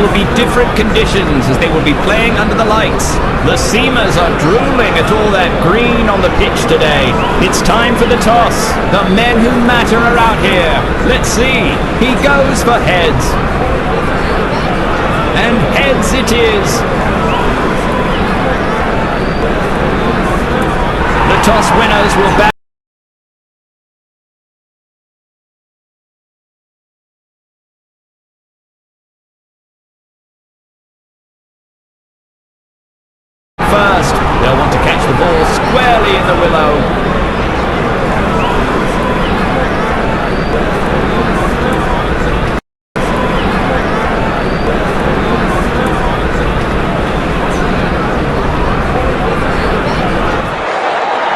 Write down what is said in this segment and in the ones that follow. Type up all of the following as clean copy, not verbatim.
will be different conditions as they will be playing under the lights. The Seamers are drooling at all that green on the pitch today. It's time for the toss. The men who matter are out here. Let's see. He goes for heads. And heads it is. The toss winners will bat. First, they'll want to catch the ball squarely in the willow.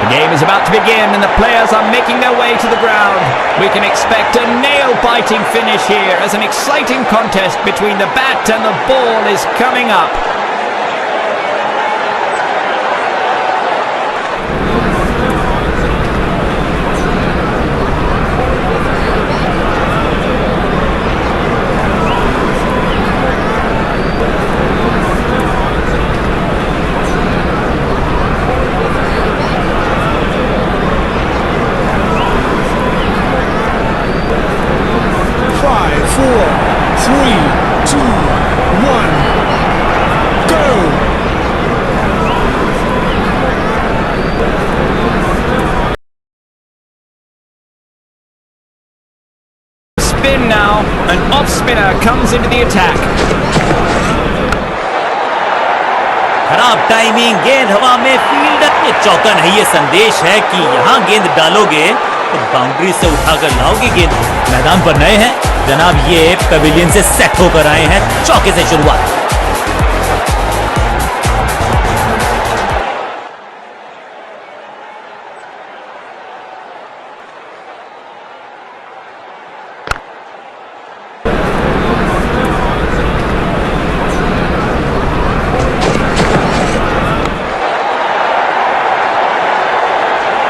The game is about to begin and the players are making their way to the ground. We can expect a nail-biting finish here as an exciting contest between the bat and the ball is coming up. Now, an off spinner comes into the attack. खराब timing, गेंद हवा में, fielder ये चौका नहीं, ये संदेश है कि यहाँ गेंद डालोगे तो बाउंड्री से उठाकर लाओगे गेंद। मैदान पर नए हैं जनाब, ये पेविलियन से सेट होकर आए हैं। चौके से शुरुआत।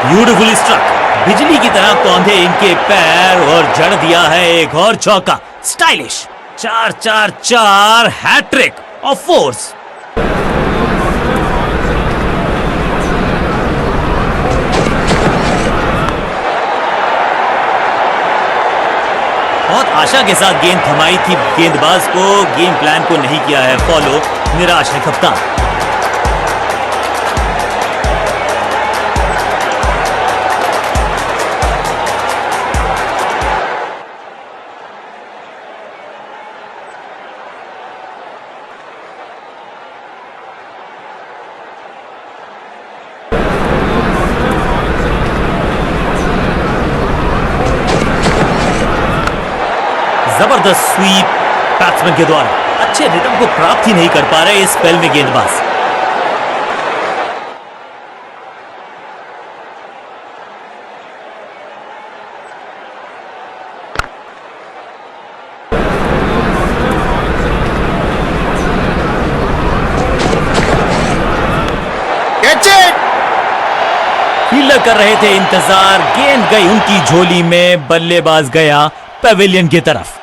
ब्यूटीफुल स्ट्रक, बिजली की तरह कौंधे इनके पैर और जड़ दिया है एक और चौका। Stylish 4-4-4 hat trick of fours. बहुत आशा के साथ गेंद थमाई थी गेंदबाज को, गेम प्लान को नहीं किया है फॉलो, निराश है कप्तान। जबरदस्त स्वीप बैट्समैन के द्वारा, अच्छे रिदम को प्राप्त ही नहीं कर पा रहे इस स्पेल में गेंदबाज। फील्डर कर रहे थे इंतजार, गेंद गई उनकी झोली में, बल्लेबाज गया पेविलियन की तरफ।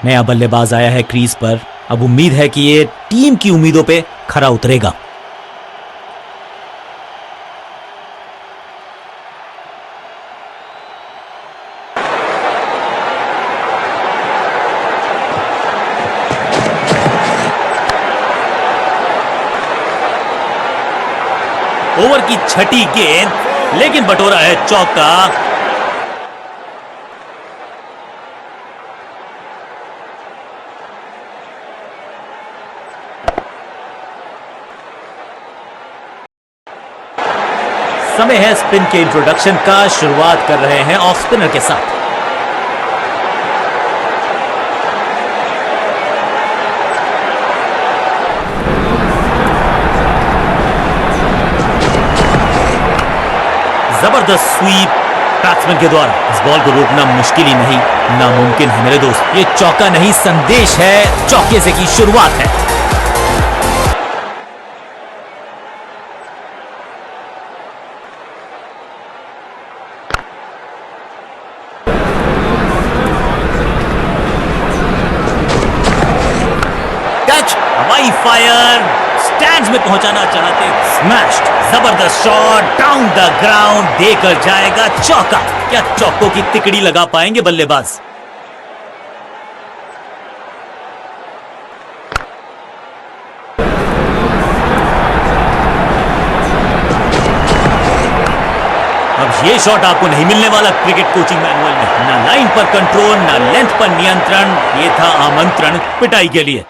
नया बल्लेबाज आया है क्रीज पर, अब उम्मीद है कि ये टीम की उम्मीदों पे खरा उतरेगा। ओवर की छठी गेंद, लेकिन बटोरा है चौका। समय है स्पिन के इंट्रोडक्शन का, शुरुआत कर रहे हैं ऑफ स्पिनर के साथ। जबरदस्त स्वीप बैट्समैन के द्वारा। इस बॉल को रोकना मुश्किल ही नहीं, नामुमकिन है मेरे दोस्त। ये चौका नहीं, संदेश है, चौके से की शुरुआत है। हवाई फायर, स्टैंड्स में पहुंचाना चाहते, स्मैश्ड, जबरदस्त शॉट, डाउन द ग्राउंड, देकर जाएगा चौका। क्या चौकों की तिकड़ी लगा पाएंगे बल्लेबाज? अब ये शॉट आपको नहीं मिलने वाला क्रिकेट कोचिंग मैनुअल में। ना लाइन पर कंट्रोल, ना लेंथ पर नियंत्रण, ये था आमंत्रण पिटाई के लिए।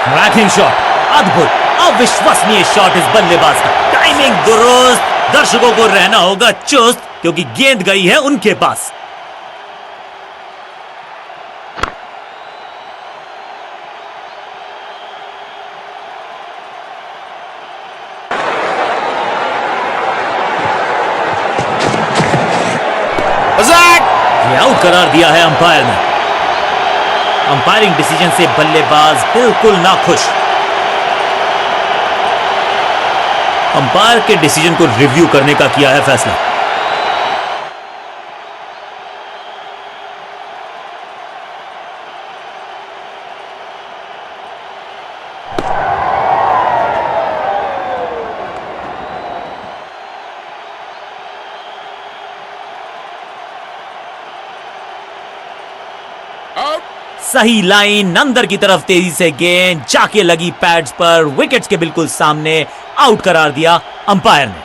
बैटिंग शॉट, अद्भुत, अविश्वसनीय शॉट इस बल्लेबाज का। टाइमिंग दुरुस्त, दर्शकों को रहना होगा चुस्त, क्योंकि गेंद गई है उनके पास। ये आउट करार दिया है अंपायर ने। अंपायरिंग डिसीजन से बल्लेबाज बिल्कुल नाखुश। अंपायर के डिसीजन को रिव्यू करने का किया है फैसला। सही लाइन, अंदर की तरफ तेजी से गेंद जाके लगी पैड्स पर, विकेट्स के बिल्कुल सामने, आउट करार दिया अंपायर ने।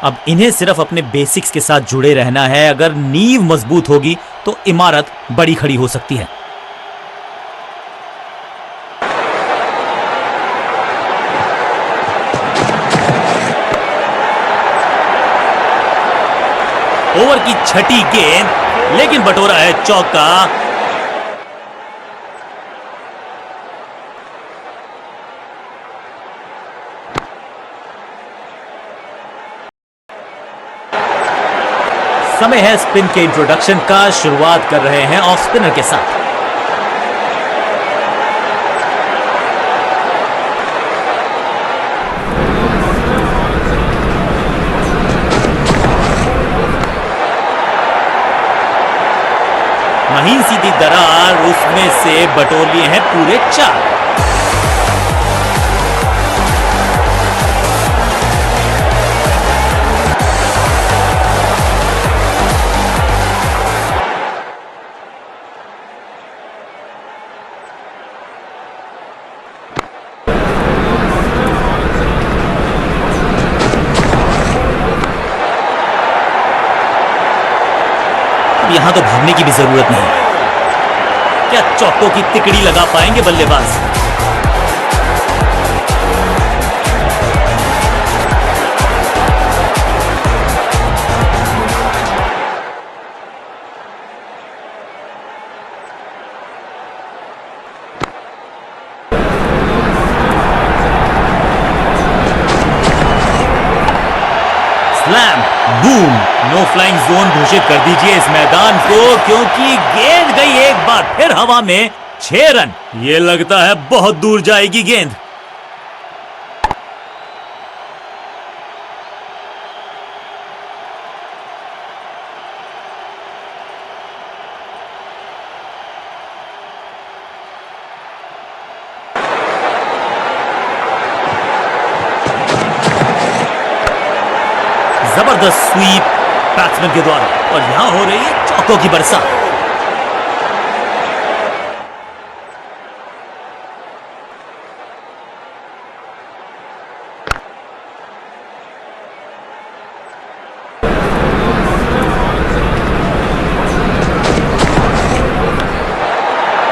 अब इन्हें सिर्फ अपने बेसिक्स के साथ जुड़े रहना है। अगर नींव मजबूत होगी तो इमारत बड़ी खड़ी हो सकती है। ओवर की छठी गेंद, लेकिन बटोरा है चौका। समय है स्पिन के इंट्रोडक्शन का। शुरुआत कर रहे हैं ऑफ स्पिनर के साथ। महीन सीधी दरार, उसमें से बटोर लिए हैं पूरे 4। यहां तो भागने की भी जरूरत नहीं। क्या चौकों की तिकड़ी लगा पाएंगे बल्लेबाज? Slam, boom, no flying zone घोषित कर दीजिए इस मैदान को, क्योंकि गेंद गई एक बार फिर हवा में। 6 रन, ये लगता है बहुत दूर जाएगी गेंद। जबरदस्त स्वीप बैट्समैन के द्वारा, और यहां हो रही है चौकों की बरसात।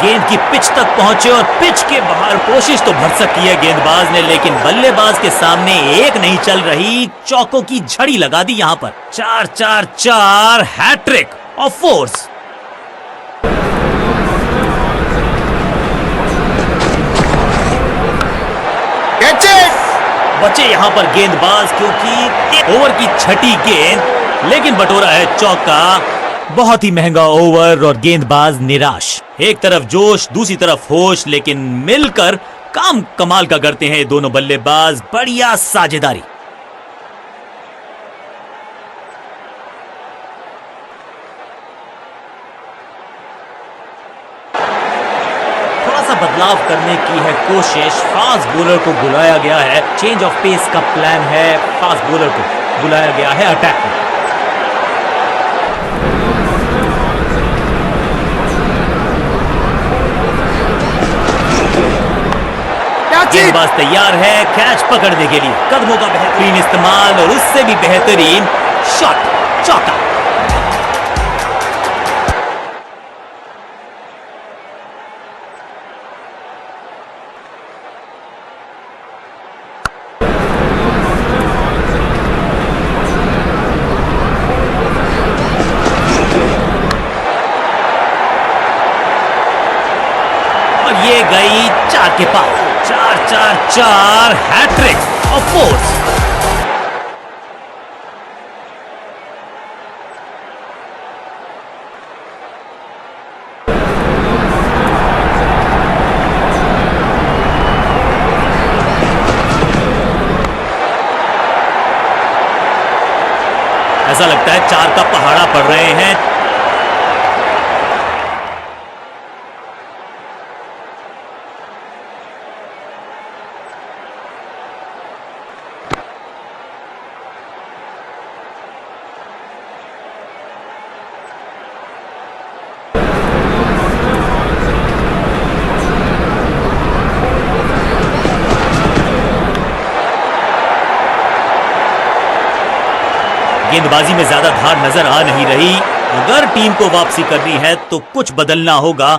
गेंद की पिच तक पहुंचे और पिच के बाहर कोशिश तो भरसक की है गेंदबाज ने, लेकिन बल्लेबाज के सामने एक नहीं चल रही, चौकों की झड़ी लगा दी यहां पर। 4-4-4 हैट्रिक ऑफ फोर्स। बचे यहां पर गेंदबाज, क्योंकि ओवर की छठी गेंद, लेकिन बटोरा है चौका। बहुत ही महंगा ओवर और गेंदबाज निराश। एक तरफ जोश, दूसरी तरफ होश, लेकिन मिलकर काम कमाल का करते हैं दोनों बल्लेबाज। बढ़िया साझेदारी। बदलाव करने की है कोशिश, फास्ट बॉलर को बुलाया गया है, चेंज ऑफ पेस का प्लान है, फास्ट बॉलर को बुलाया गया है अटैक में। गेंदबाज तैयार है कैच पकड़ने के लिए। कदमों का बेहतरीन इस्तेमाल और उससे भी बेहतरीन शॉट, चौका। ये गई 4 के पार। 4-4-4 हैट्रिक ऑफ फोर्स। ऐसा लगता है 4 का पहाड़ा पड़ रहे हैं। गेंदबाजी में ज्यादा धार नजर आ नहीं रही। अगर टीम को वापसी करनी है तो कुछ बदलना होगा।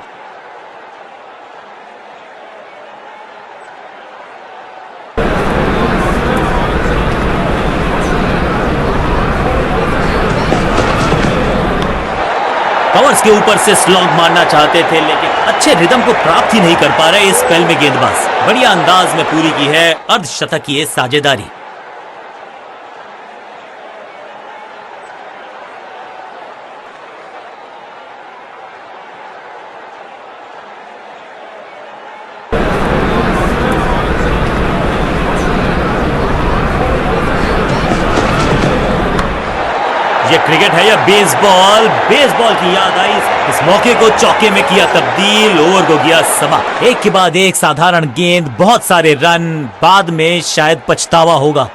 कवर्स के ऊपर से स्लॉग मारना चाहते थे, लेकिन अच्छे रिदम को प्राप्त ही नहीं कर पा रहे इस स्पेल में गेंदबाज। बढ़िया अंदाज में पूरी की है अर्धशतकीय साझेदारी। ये क्रिकेट है या बेसबॉल? बेसबॉल की याद आई। इस मौके को चौके में किया तब्दील, ओवर को किया समाप्त। एक के बाद एक साधारण गेंद, बहुत सारे रन, बाद में शायद पछतावा होगा।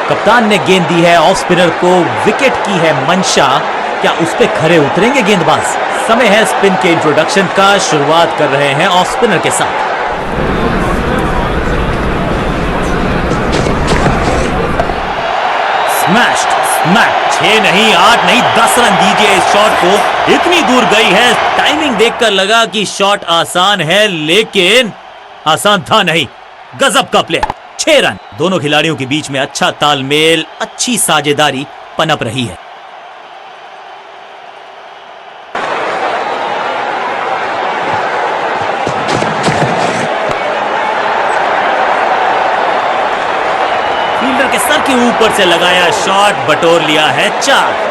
कप्तान ने गेंद दी है ऑफ स्पिनर को, विकेट की है मंशा। क्या उस पे खरे उतरेंगे गेंदबाज? समय है स्पिन के इंट्रोडक्शन का। शुरुआत कर रहे हैं ऑफ स्पिनर के साथ। Smashed, smack. 6 नहीं, 8 नहीं, 10 रन दीजिए इस शॉट को। इतनी दूर गई है, टाइमिंग देखकर लगा कि शॉट आसान है, लेकिन आसान था नहीं। गजब का प्ले। 6 रन। दोनों खिलाड़ियों के बीच में अच्छा तालमेल, अच्छी साझेदारी पनप रही है। फील्डर के सर के ऊपर से लगाया शॉट, बटोर लिया है 4।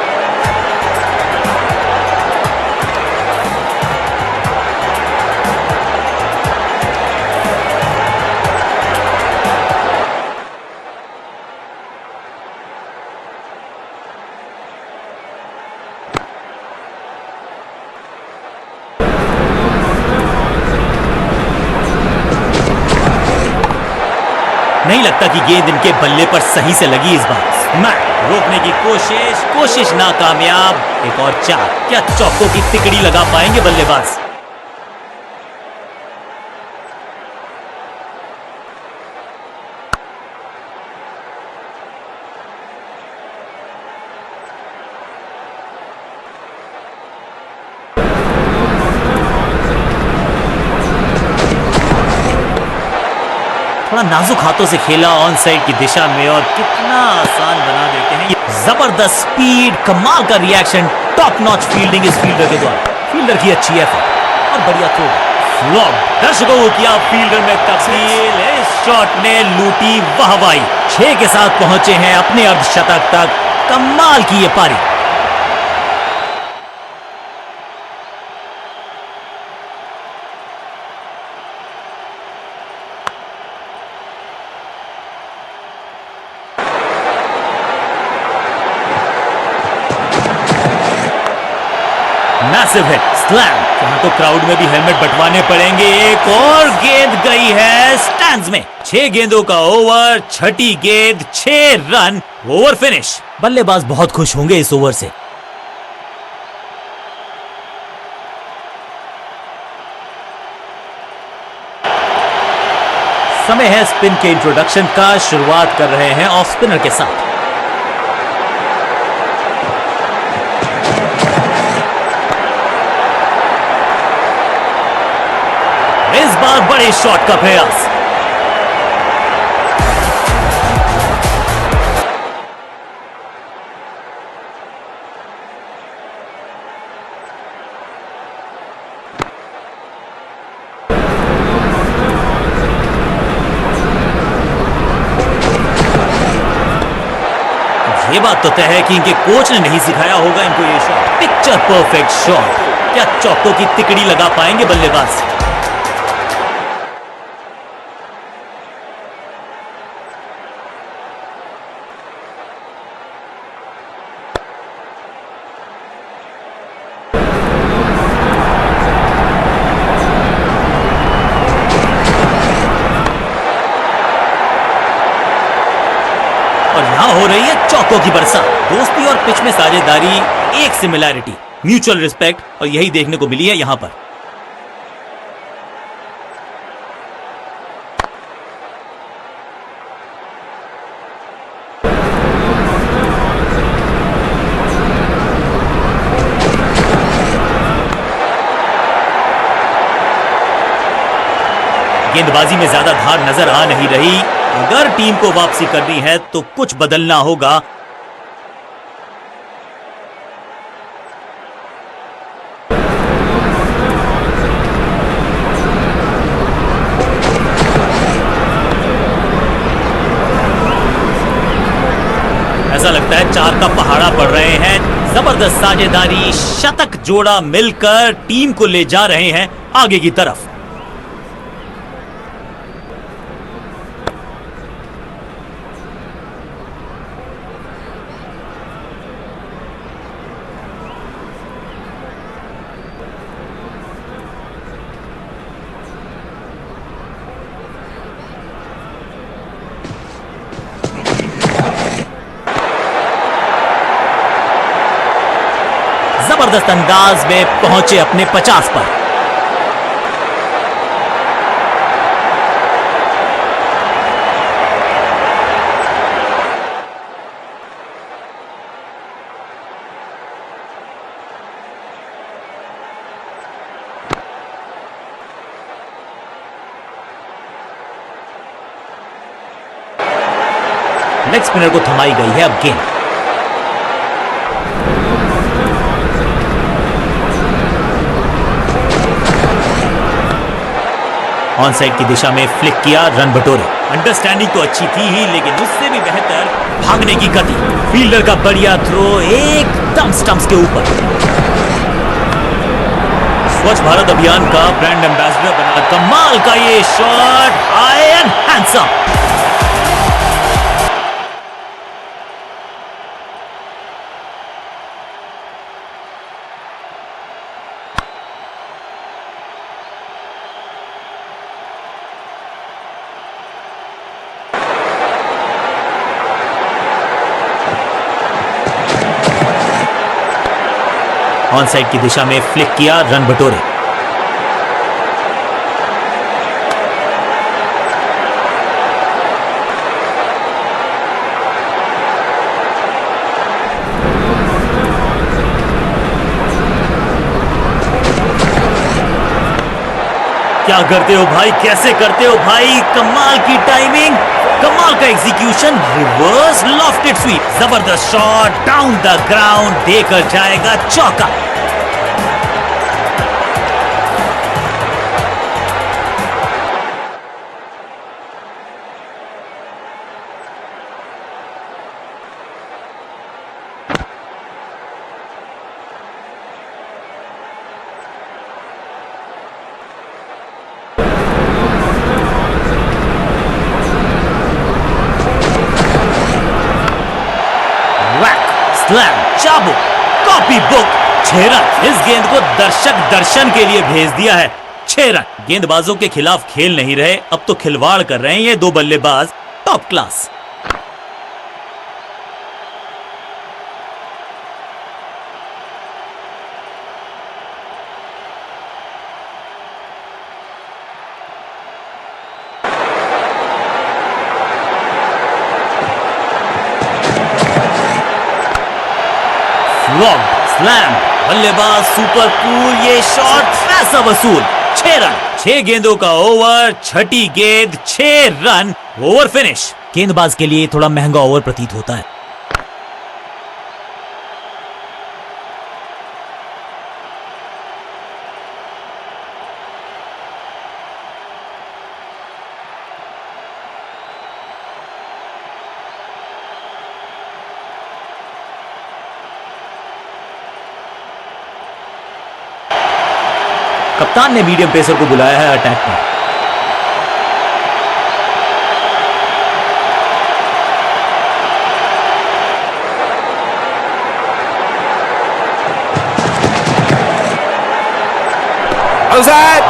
नहीं लगता कि गेंद इनके बल्ले पर सही से लगी इस बार। स्मैक। रोकने की कोशिश नाकामयाब। एक और 4। क्या चौकों की तिकड़ी लगा पाएंगे बल्लेबाज? थोड़ा नाजुक हाथों से खेला ऑन साइड की दिशा में और कितना आसान बना देते हैं। ये जबरदस्त स्पीड, कमाल का रिएक्शन, टॉप नॉच फील्डिंग इस फील्डर के द्वारा। फील्डर की अच्छी एफर्ट और बढ़िया थ्रो। फ्लॉप, दर्शकों को किया फील्डर में तब्दील। इस शॉट ने लूटी वाहवाही। 6 के साथ पहुंचे हैं अपने अर्धशतक तक। कमाल की ये पारी। Massive hit, slam. यहां तो क्राउड में भी हेलमेट बंटवाने पड़ेंगे। एक और गेंद गई है स्टैंड्स में। 6 गेंदों का ओवर, छठी गेंद, 6 रन, ओवर फिनिश। बल्लेबाज बहुत खुश होंगे इस ओवर से। समय है स्पिन के इंट्रोडक्शन का। शुरुआत कर रहे हैं ऑफ स्पिनर के साथ। इस बार बड़े शॉट का प्रयास। ये बात तो तय है कि इनके कोच ने नहीं सिखाया होगा इनको ये शॉट। Picture perfect shot. क्या चौकों की तिकड़ी लगा पाएंगे बल्लेबाज? और यहां हो रही है चौकों की बरसात। दोस्ती और पिच में साझेदारी, एक सिमिलैरिटी, म्यूचुअल रिस्पेक्ट, और यही देखने को मिली है यहां पर। गेंदबाजी में ज्यादा धार नजर आ नहीं रही। अगर टीम को वापसी करनी है तो कुछ बदलना होगा। ऐसा लगता है 4 का पहाड़ा पड़ रहे हैं। जबरदस्त साझेदारी, शतक जोड़ा मिलकर टीम को ले जा रहे हैं आगे की तरफ। जबरदस्त अंदाज में पहुंचे अपने 50 पर। लेग स्पिनर को थमाई गई है अब गेंद। ऑन साइड की दिशा में फ्लिक किया, रन बटोरे। अंडरस्टैंडिंग तो अच्छी थी ही, लेकिन उससे भी बेहतर भागने की गति। फील्डर का बढ़िया थ्रो एकदम स्टंप्स के ऊपर। स्वच्छ भारत अभियान का ब्रांड एम्बेसडर बना। कमाल का ये shot, high and handsome. On side की दिशा में फ्लिक किया, रन बटोरे। क्या करते हो भाई, कैसे करते हो भाई, कमाल की टाइमिंग, कमाल का एग्जीक्यूशन, रिवर्स लॉफ्टेड स्वीप, जबरदस्त शॉट डाउन द ग्राउंड, देकर जाएगा चौका। स्लैम, चाबुक, कॉपी बुक, 6 रन। इस गेंद को दर्शक दर्शन के लिए भेज दिया है। 6 रन। गेंदबाजों के खिलाफ खेल नहीं रहे, अब तो खिलवाड़ कर रहे हैं ये दो बल्लेबाज, टॉप क्लास। स्लैम, बल्लेबाज सुपर कूल, ये शॉट पैसा वसूल। 6 रन, 6 गेंदों का ओवर, छठी गेंद 6 रन, ओवर फिनिश। गेंदबाज के लिए थोड़ा महंगा ओवर प्रतीत होता है। कप्तान ने मीडियम पेसर को बुलाया है अटैक में।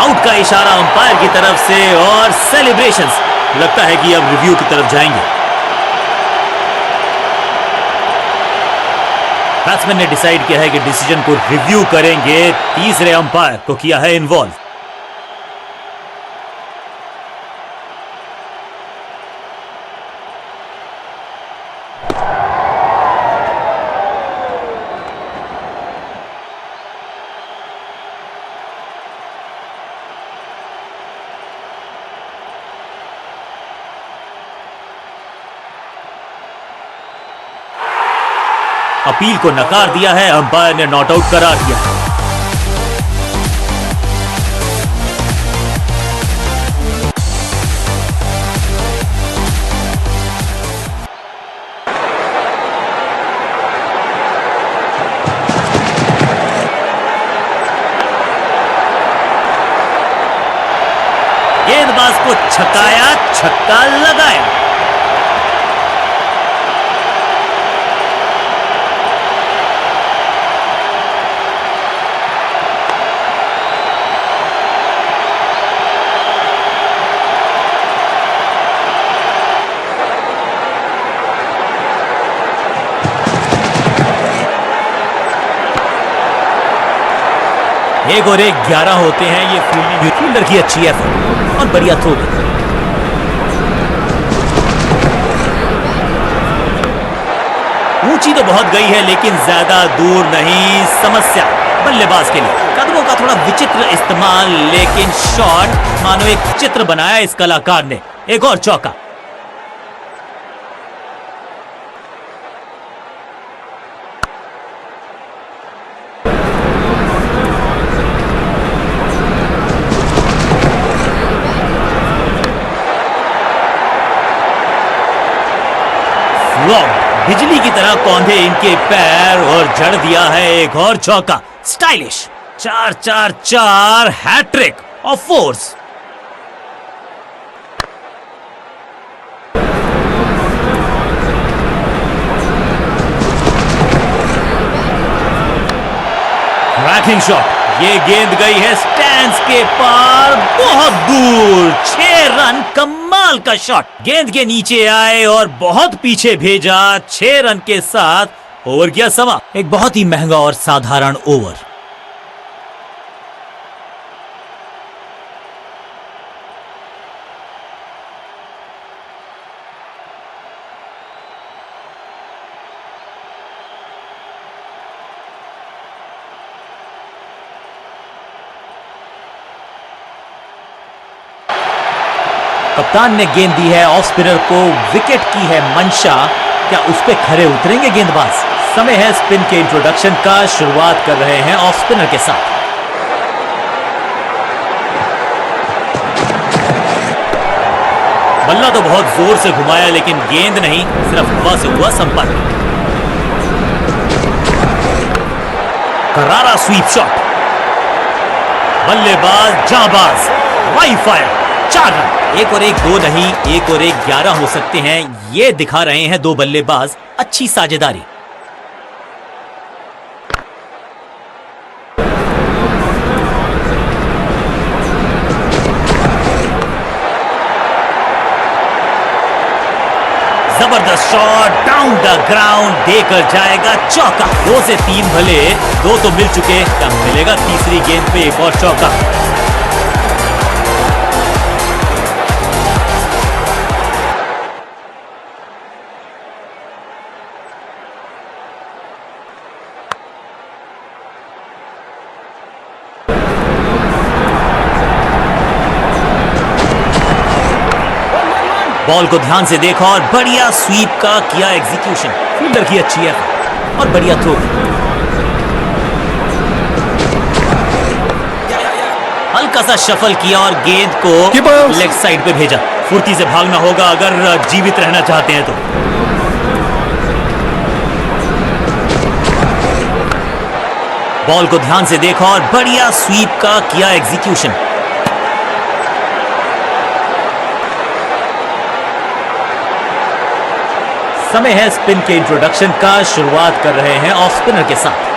आउट का इशारा अंपायर की तरफ से और सेलिब्रेशंस। लगता है कि अब रिव्यू की तरफ जाएंगे। बैट्समैन ने डिसाइड किया है कि डिसीजन को रिव्यू करेंगे, तीसरे अंपायर को किया है इन्वॉल्व। अपील को नकार दिया है, अंपायर ने नॉट आउट करार दिया है। गेंदबाज को छकाया, छक्का लगाया। एक और एक 11 होते हैं। ये फील्डिंग फील्डर की अच्छी एफर्ट और बढ़िया थ्रो। ऊंची तो बहुत गई है लेकिन ज्यादा दूर नहीं। समस्या बल्लेबाज के लिए कदमों का थोड़ा विचित्र इस्तेमाल, लेकिन शॉट मानो एक चित्र बनाया इस कलाकार ने। एक और चौका। बिजली की तरह कौंधे इनके पैर और जड़ दिया है एक और चौका। Stylish 4-4-4 hat trick of fours. Cracking shot, ये गेंद गई है स्टैंड्स के पार, बहुत दूर। 6 रन, कमाल का शॉट। गेंद के नीचे आए और बहुत पीछे भेजा। 6 रन के साथ ओवर किया समा। एक बहुत ही महंगा और साधारण ओवर। कप्तान ने गेंद दी है ऑफ स्पिनर को, विकेट की है मंशा, क्या उस पे खरे उतरेंगे गेंदबाज? समय है स्पिन के इंट्रोडक्शन का, शुरुआत कर रहे हैं ऑफ स्पिनर के साथ। बल्ला तो बहुत जोर से घुमाया लेकिन गेंद नहीं, सिर्फ हवा से हुआ संपर्क। करारा स्वीप शॉट, बल्लेबाज जाबाज, वाई फायर, 4 रन। 1 और 1 2 नहीं, 1 और 1 11 हो सकते हैं, ये दिखा रहे हैं दो बल्लेबाज अच्छी साझेदारी। जबरदस्त शॉट, डाउन द ग्राउंड, देकर जाएगा चौका। 2 से 3 भले, 2 तो मिल चुके, क्या मिलेगा तीसरी गेंद पे एक और चौका? बॉल को ध्यान से देखा और बढ़िया स्वीप का किया एग्जीक्यूशन। फील्डर की अच्छी है और बढ़िया थ्रो। हल्का सा शफल किया और गेंद को लेग साइड पे भेजा। फुर्ती से भागना होगा अगर जीवित रहना चाहते हैं तो। बॉल को ध्यान से देखा और बढ़िया स्वीप का किया एग्जीक्यूशन। समय है स्पिन के इंट्रोडक्शन का, शुरुआत कर रहे हैं ऑफ स्पिनर के साथ।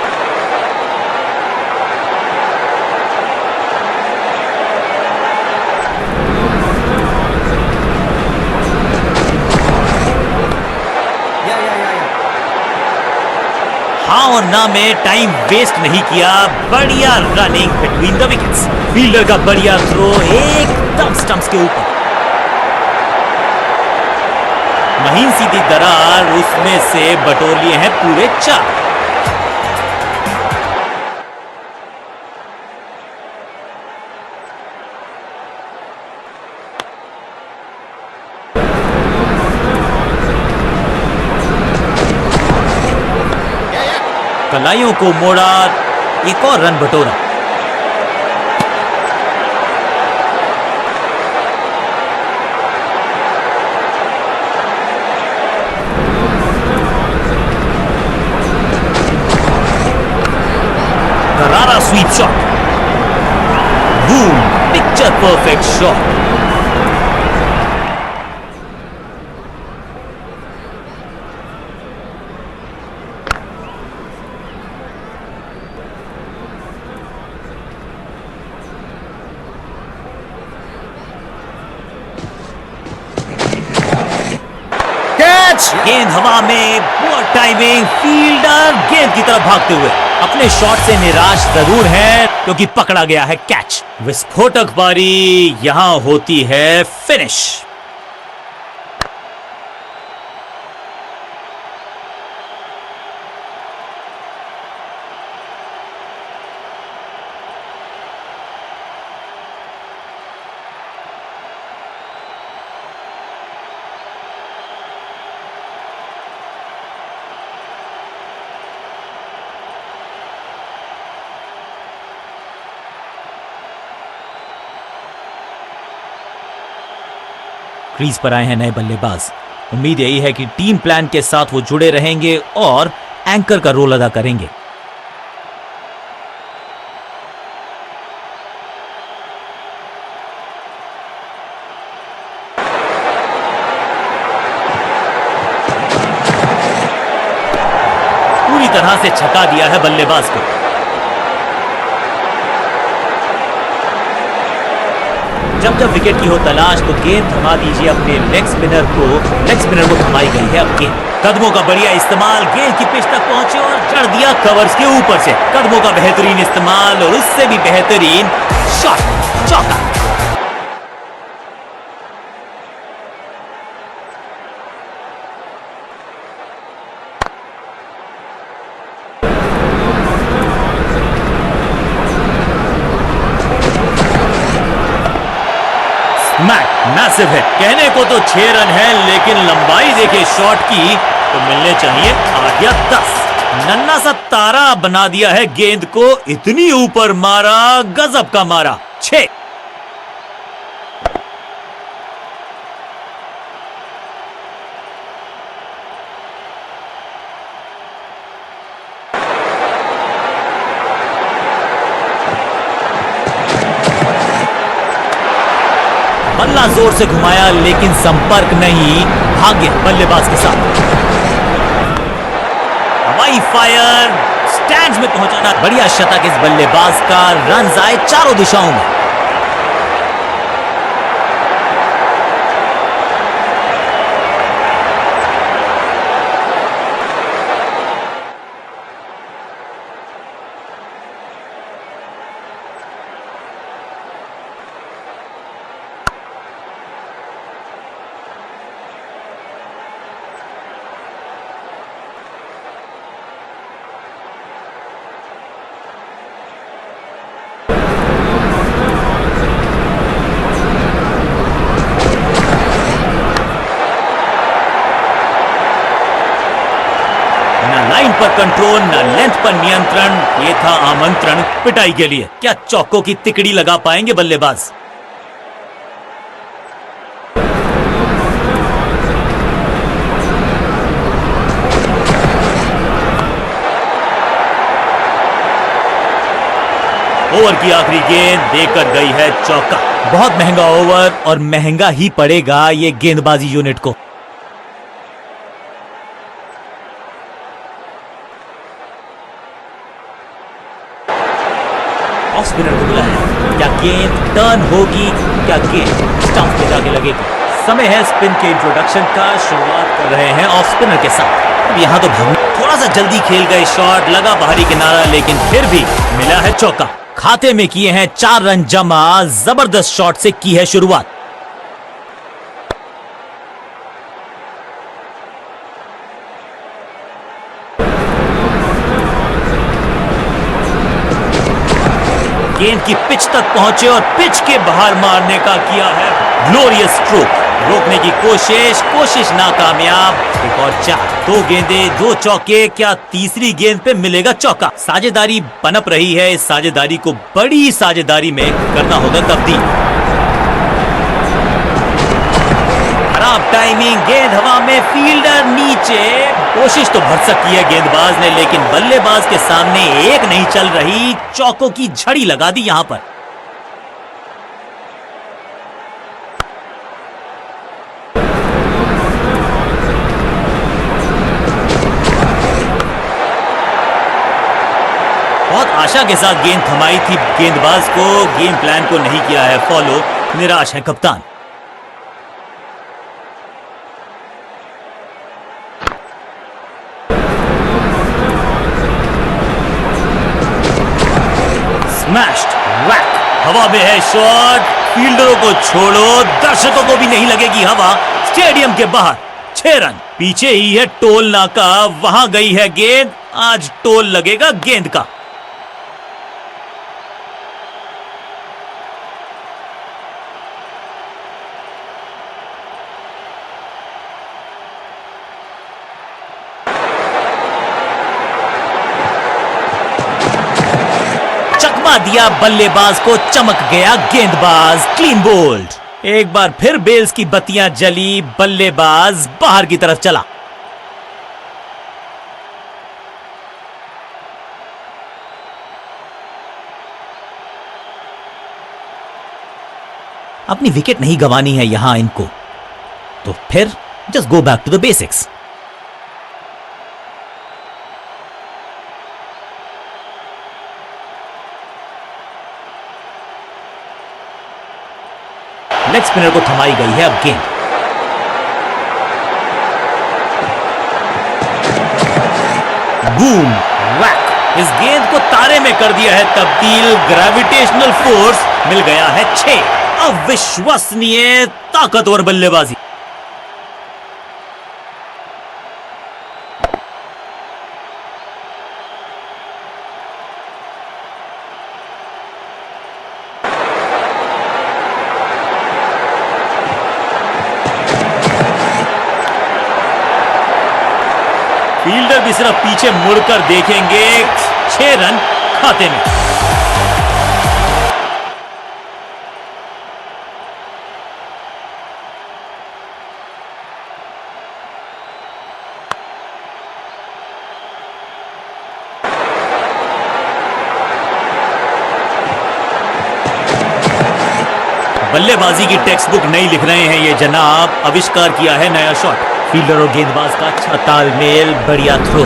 हाँ और ना में टाइम वेस्ट नहीं किया, बढ़िया running between the wickets. Fielder का बढ़िया थ्रो एकदम स्टंप्स के ऊपर। महीन सीधी दरार, उसमें से बटोर लिए हैं पूरे 4। कलाइयों को मोड़ा, एक और रन बटोरा। करारा sweep shot, boom, picture perfect shot. गेंद हवा में, पुअर टाइमिंग, फील्डर गेंद की तरफ भागते हुए। अपने शॉट से निराश जरूर है क्योंकि पकड़ा गया है कैच। विस्फोटक पारी यहां होती है फिनिश। क्रीज पर आए हैं नए बल्लेबाज। उम्मीद यही है कि टीम प्लान के साथ वो जुड़े रहेंगे और एंकर का रोल अदा करेंगे। पूरी तरह से छका दिया है बल्लेबाज को। जब जब विकेट की हो तलाश तो गेंद थमा दीजिए अपने लेग स्पिनर को। लेग स्पिनर को थमाई गई है अब गेंद। कदमों का बढ़िया इस्तेमाल, गेंद की पिच तक पहुंचे और जड़ दिया कवर्स के ऊपर से। कदमों का बेहतरीन इस्तेमाल और उससे भी बेहतरीन शॉट, चौका। Smack, massive hit. कहने को तो 6 रन है, लेकिन लंबाई देखे शॉट की तो मिलने चाहिए 8 या 10। नन्ना सा तारा बना दिया है गेंद को, इतनी ऊपर मारा, गजब का मारा। 6। बल्ला जोर से घुमाया लेकिन संपर्क नहीं, भाग्य बल्लेबाज के साथ। हवाई फायर, स्टैंड्स में पहुंचाना। बढ़िया शतक इस बल्लेबाज का, रन आए चारों दिशाओं में। लाइन पर कंट्रोल, न लेंथ पर नियंत्रण। ये था आमंत्रण पिटाई के लिए। क्या चौकों की तिकड़ी लगा पाएंगे बल्लेबाज? ओवर की आखिरी गेंद देकर गई है चौका। बहुत महंगा ओवर और महंगा ही पड़ेगा ये गेंदबाजी यूनिट को। ऑफ स्पिनर को मिला है। क्या गेंद टर्न होगी? क्या गेंद स्टंप पे जाके लगेगी? समय है स्पिन के इंट्रोडक्शन का। शुरुआत कर रहे हैं ऑफ स्पिनर के साथ। अब यहां तो थोड़ा सा जल्दी खेल गए शॉट, लगा बाहरी किनारा, लेकिन फिर भी मिला है चौका। खाते में किए हैं 4 रन जमा। जबरदस्त शॉट से की है शुरुआत। गेंद की पिच तक पहुंचे और पिच के बाहर मारने का किया है ग्लोरियस स्ट्रोक। रोकने की कोशिश नाकामयाब। एक और 4। 2 गेंदे 2 चौके। क्या तीसरी गेंद पे मिलेगा चौका? साझेदारी पनप रही है। इस साझेदारी को बड़ी साझेदारी में करना होगा तब्दील। खराब टाइमिंग, गेंद हवा में, फील्डर नीचे। कोशिश तो भरसक की है गेंदबाज ने, लेकिन बल्लेबाज के सामने एक नहीं चल रही। चौकों की झड़ी लगा दी यहां पर। बहुत आशा के साथ गेंद थमाई थी गेंदबाज को, गेम प्लान को नहीं किया है फॉलो। निराश है कप्तान। स्मैश्ड, वैक। हवा में है शॉट। फील्डरों को छोड़ो, दर्शकों को भी नहीं लगेगी हवा। स्टेडियम के बाहर 6 रन। पीछे ही है टोल नाका, वहां गई है गेंद। आज टोल लगेगा गेंद का। दिया बल्लेबाज को, चमक गया गेंदबाज। Clean bowled. एक बार फिर बेल्स की बत्तियां जली। बल्लेबाज बाहर की तरफ चला। अपनी विकेट नहीं गंवानी है यहां इनको, तो फिर just go back to the basics. Leg spinner को थमाई गई है अब गेंद। Boom, whack. इस गेंद को तारे में कर दिया है तब्दील। ग्रेविटेशनल फोर्स मिल गया है 6। अविश्वसनीय ताकतवर बल्लेबाजी। फील्डर भी सिर्फ पीछे मुड़कर देखेंगे, 6 रन खाते में। बल्लेबाजी की टेक्स्ट बुक नहीं लिख रहे हैं ये जनाब, आविष्कार किया है नया शॉट। फील्डर और गेंदबाज का अच्छा तालमेल, बढ़िया थ्रो।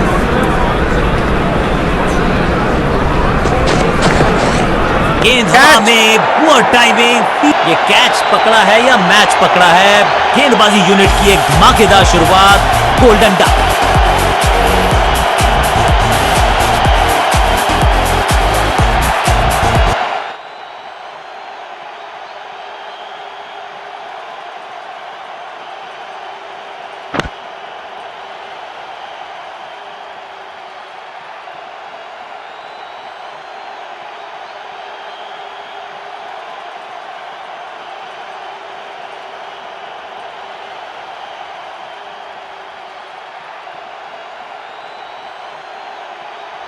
गेंद हवा में, पुअर टाइमिंग। ये कैच पकड़ा है या मैच पकड़ा है? गेंदबाजी यूनिट की एक धमाकेदार शुरुआत, गोल्डन डक।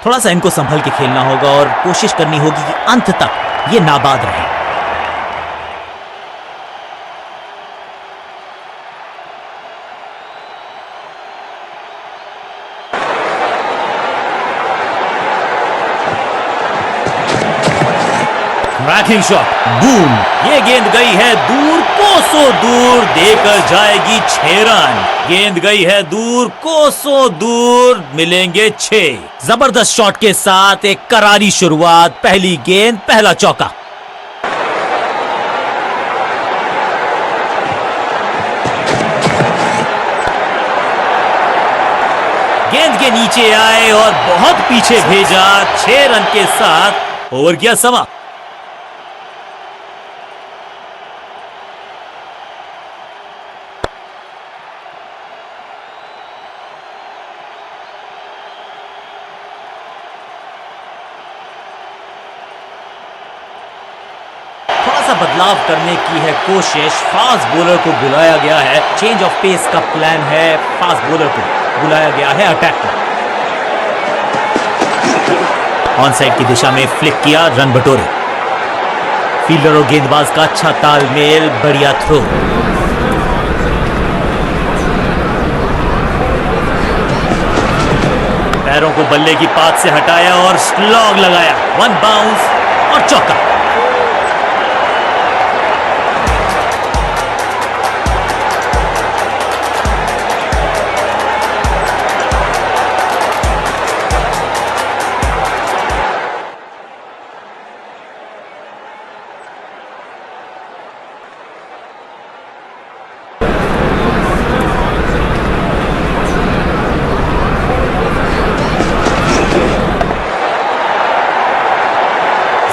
थोड़ा सा इनको संभल के खेलना होगा और कोशिश करनी होगी कि अंत तक ये नाबाद रहे। Cracking shot, boom. ये गेंद गई है दूर, कोसों दूर, देकर जाएगी 6 रन। गेंद गई है दूर, कोसों दूर, मिलेंगे 6। जबरदस्त शॉट के साथ एक करारी शुरुआत, पहली गेंद, पहला चौका। गेंद के नीचे आए और बहुत पीछे भेजा, 6 रन के साथ ओवर किया समा। बदलाव करने की है कोशिश, फास्ट बॉलर को बुलाया गया है, चेंज ऑफ पेस का प्लान है, फास्ट बॉलर को बुलाया गया है अटैक में। ऑन साइड की दिशा में फ्लिक किया, रन बटोरे। फील्डर और गेंदबाज का अच्छा तालमेल, बढ़िया थ्रो। पैरों को बल्ले की पात से हटाया और स्लॉग लगाया, 1 बाउंस और चौका।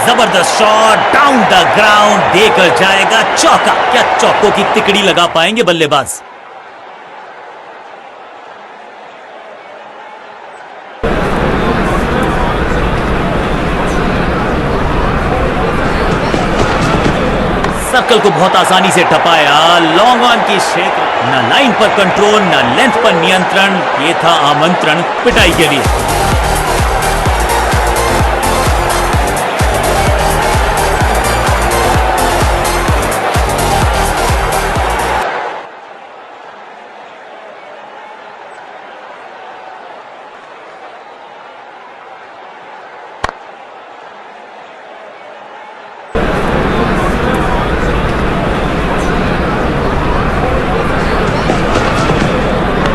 जबरदस्त शॉट, डाउन द ग्राउंड, देकर जाएगा चौका। क्या चौकों की तिकड़ी लगा पाएंगे बल्लेबाज? सर्कल को बहुत आसानी से टपाया, लॉन्ग ऑन की क्षेत्र, न लाइन पर कंट्रोल, न लेंथ पर नियंत्रण। ये था आमंत्रण पिटाई के लिए।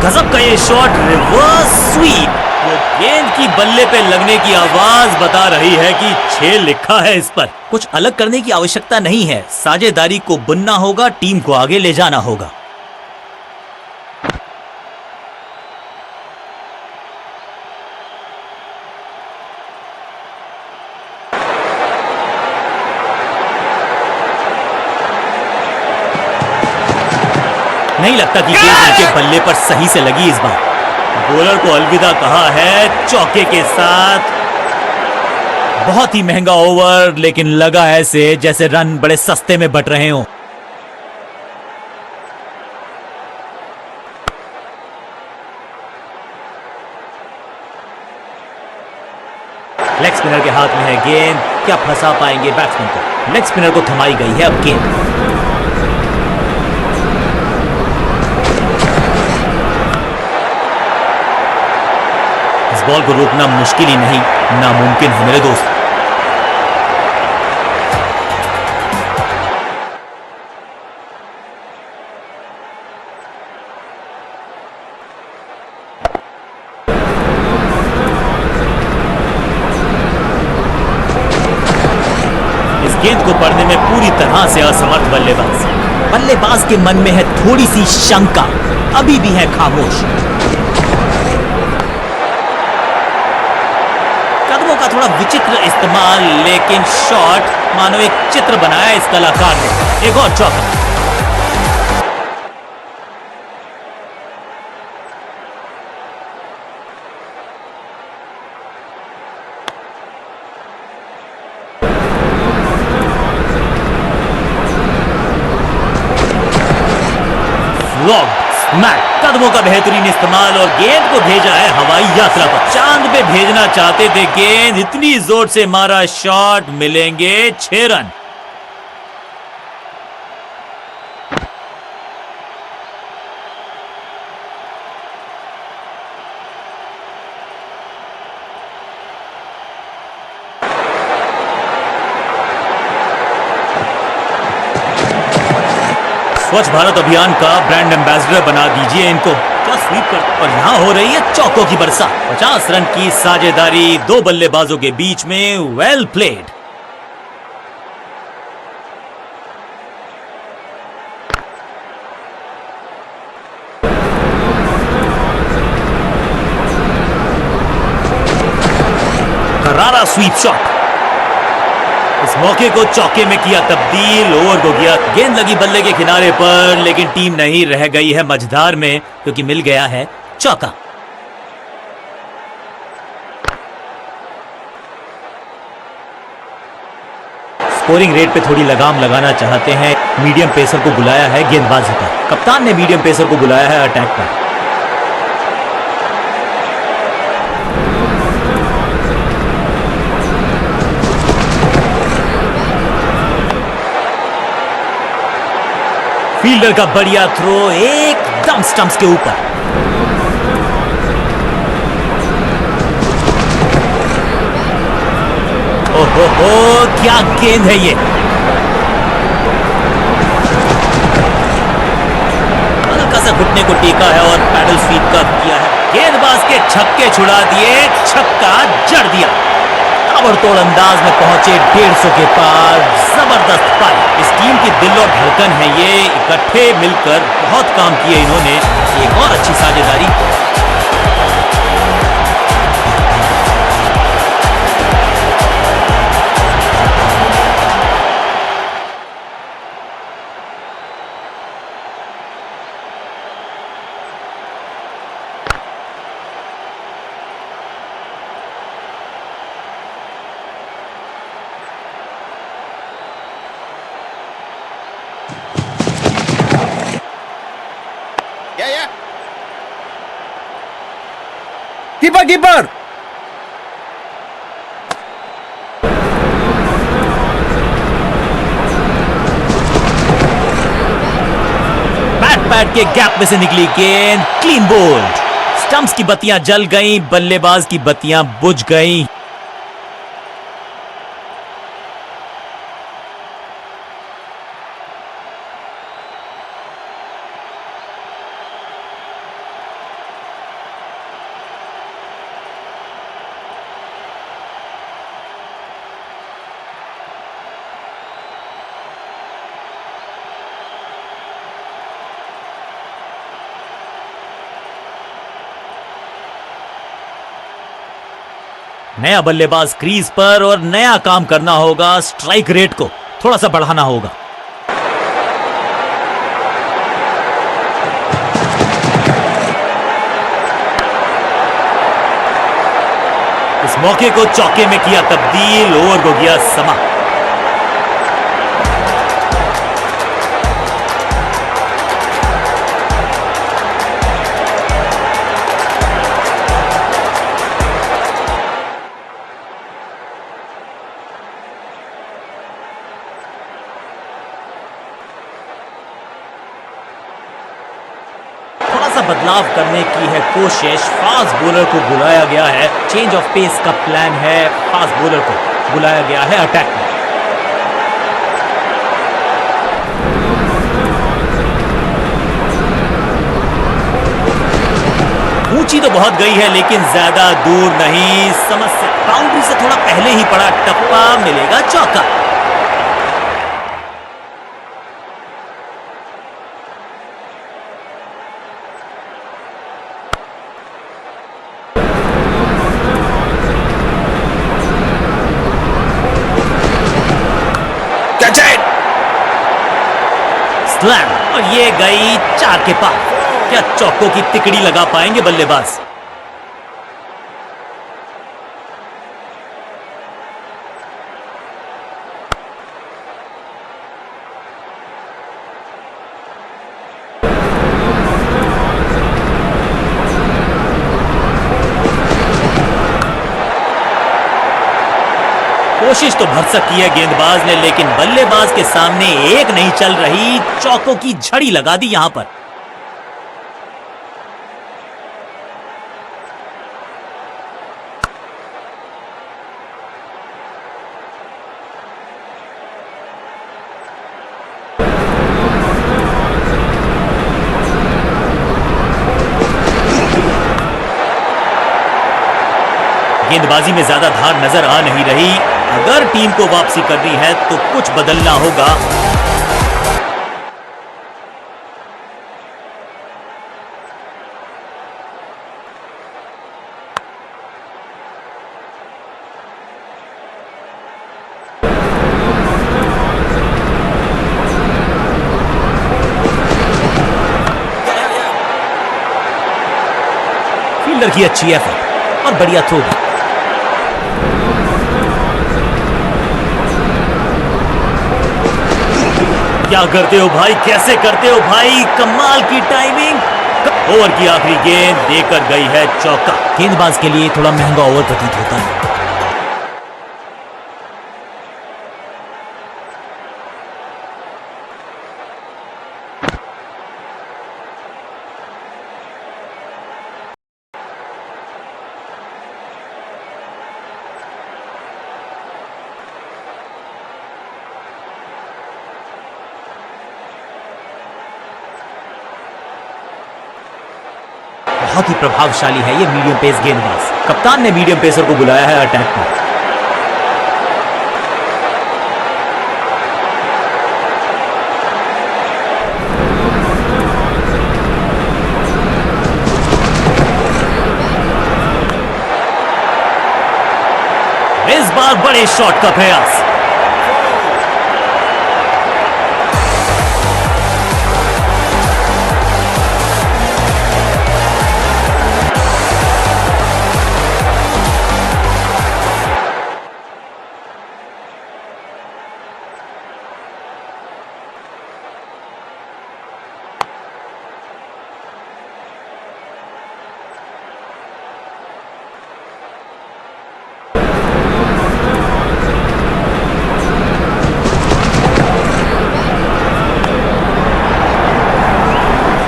गजब का ये शॉट, रिवर्स स्वीप। वो गेंद की बल्ले पे लगने की आवाज बता रही है कि 6 लिखा है इस पर। कुछ अलग करने की आवश्यकता नहीं है, साझेदारी को बुनना होगा, टीम को आगे ले जाना होगा। नहीं लगता कि गेंद उनके बल्ले पर सही से लगी इस बार। बॉलर को अलविदा कहा है चौके के साथ। बहुत ही महंगा ओवर, लेकिन लगा ऐसे जैसे रन बड़े सस्ते में बट रहे हों। स्पिनर के हाथ में है गेंद, क्या फंसा पाएंगे बैट्समैन को? लेग स्पिनर को थमाई गई है अब गेंद। इस बॉल को रोकना मुश्किल ही नहीं, नामुमकिन है मेरे दोस्त। गेंद को पढ़ने में पूरी तरह से असमर्थ बल्लेबाज। बल्लेबाज के मन में है थोड़ी सी शंका, अभी भी है खामोश। कदमों का थोड़ा विचित्र इस्तेमाल, लेकिन शॉट मानो एक चित्र बनाया इस कलाकार ने। एक और चौका। कदमों का बेहतरीन इस्तेमाल और गेंद को भेजा है हवाई यात्रा पर। चांद पे भेजना चाहते थे गेंद, इतनी जोर से मारा शॉट, मिलेंगे 6 रन। स्वच्छ भारत अभियान का ब्रांड एम्बेसडर बना दीजिए इनको। क्या स्वीप कर, और यहां हो रही है चौकों की बरसात। 50 रन की साझेदारी दो बल्लेबाजों के बीच में। Well played. करारा स्वीप शॉट, इस मौके को चौके में किया तब्दील। ओवर को गया, गेंद लगी बल्ले के किनारे पर, लेकिन टीम नहीं रह गई है मझधार में क्योंकि मिल गया है चौका। स्कोरिंग रेट पे थोड़ी लगाम लगाना चाहते हैं, मीडियम पेसर को बुलाया है गेंदबाजी पर। कप्तान ने मीडियम पेसर को बुलाया है अटैक पर। फील्डर का बढ़िया थ्रो एकदम स्टंप्स के ऊपर। ओहो, क्या गेंद है ये। हल्का सा घुटने को टेका है और पैडल स्वीप का किया है। गेंदबाज के छक्के छुड़ा दिए, छक्का जड़ दिया। ताबड़तोड़ अंदाज में पहुंचे 150 के पार। जबरदस्त पारी। इस टीम की दिल और धड़कन है ये। इकट्ठे मिलकर बहुत काम किए इन्होंने। एक और अच्छी साझेदारी। कीपर कीपर बैट के गैप में से निकली गेंद, क्लीन बोल्ड। स्टंप्स की बत्तियां जल गईं, बल्लेबाज की बत्तियां बुझ गईं। नया बल्लेबाज क्रीज पर और नया काम करना होगा। स्ट्राइक रेट को थोड़ा सा बढ़ाना होगा। इस मौके को चौके में किया तब्दील। ओवर को गया समा। सा बदलाव करने की है कोशिश, फास्ट बॉलर को बुलाया गया है, चेंज ऑफ पेस का प्लान है, फास्ट बॉलर को बुलाया गया है अटैक में। ऊंची तो बहुत गई है लेकिन ज्यादा दूर नहीं, समस्या बाउंड्री से थोड़ा पहले ही पड़ा टप्पा, मिलेगा चौका। स्लैम, और ये गई 4 के पार। क्या चौकों की तिकड़ी लगा पाएंगे बल्लेबाज? कोशिश तो भरसक की है गेंदबाज ने, लेकिन बल्लेबाज के सामने एक नहीं चल रही, चौकों की झड़ी लगा दी यहां पर। गेंदबाजी में ज्यादा धार नजर आ नहीं रही। अगर टीम को वापसी करनी है तो कुछ बदलना होगा। फील्डर की अच्छी एफर्ट और बढ़िया थ्रो भी। क्या करते हो भाई, कैसे करते हो भाई, कमाल की टाइमिंग। ओवर की आखिरी गेंद देकर गई है चौका। गेंदबाज के लिए थोड़ा महंगा ओवर प्रतीत होता है। बहुत ही प्रभावशाली है ये मीडियम पेस गेंदबाज। कप्तान ने मीडियम पेसर को बुलाया है अटैक पर। इस बार बड़े शॉट का प्रयास।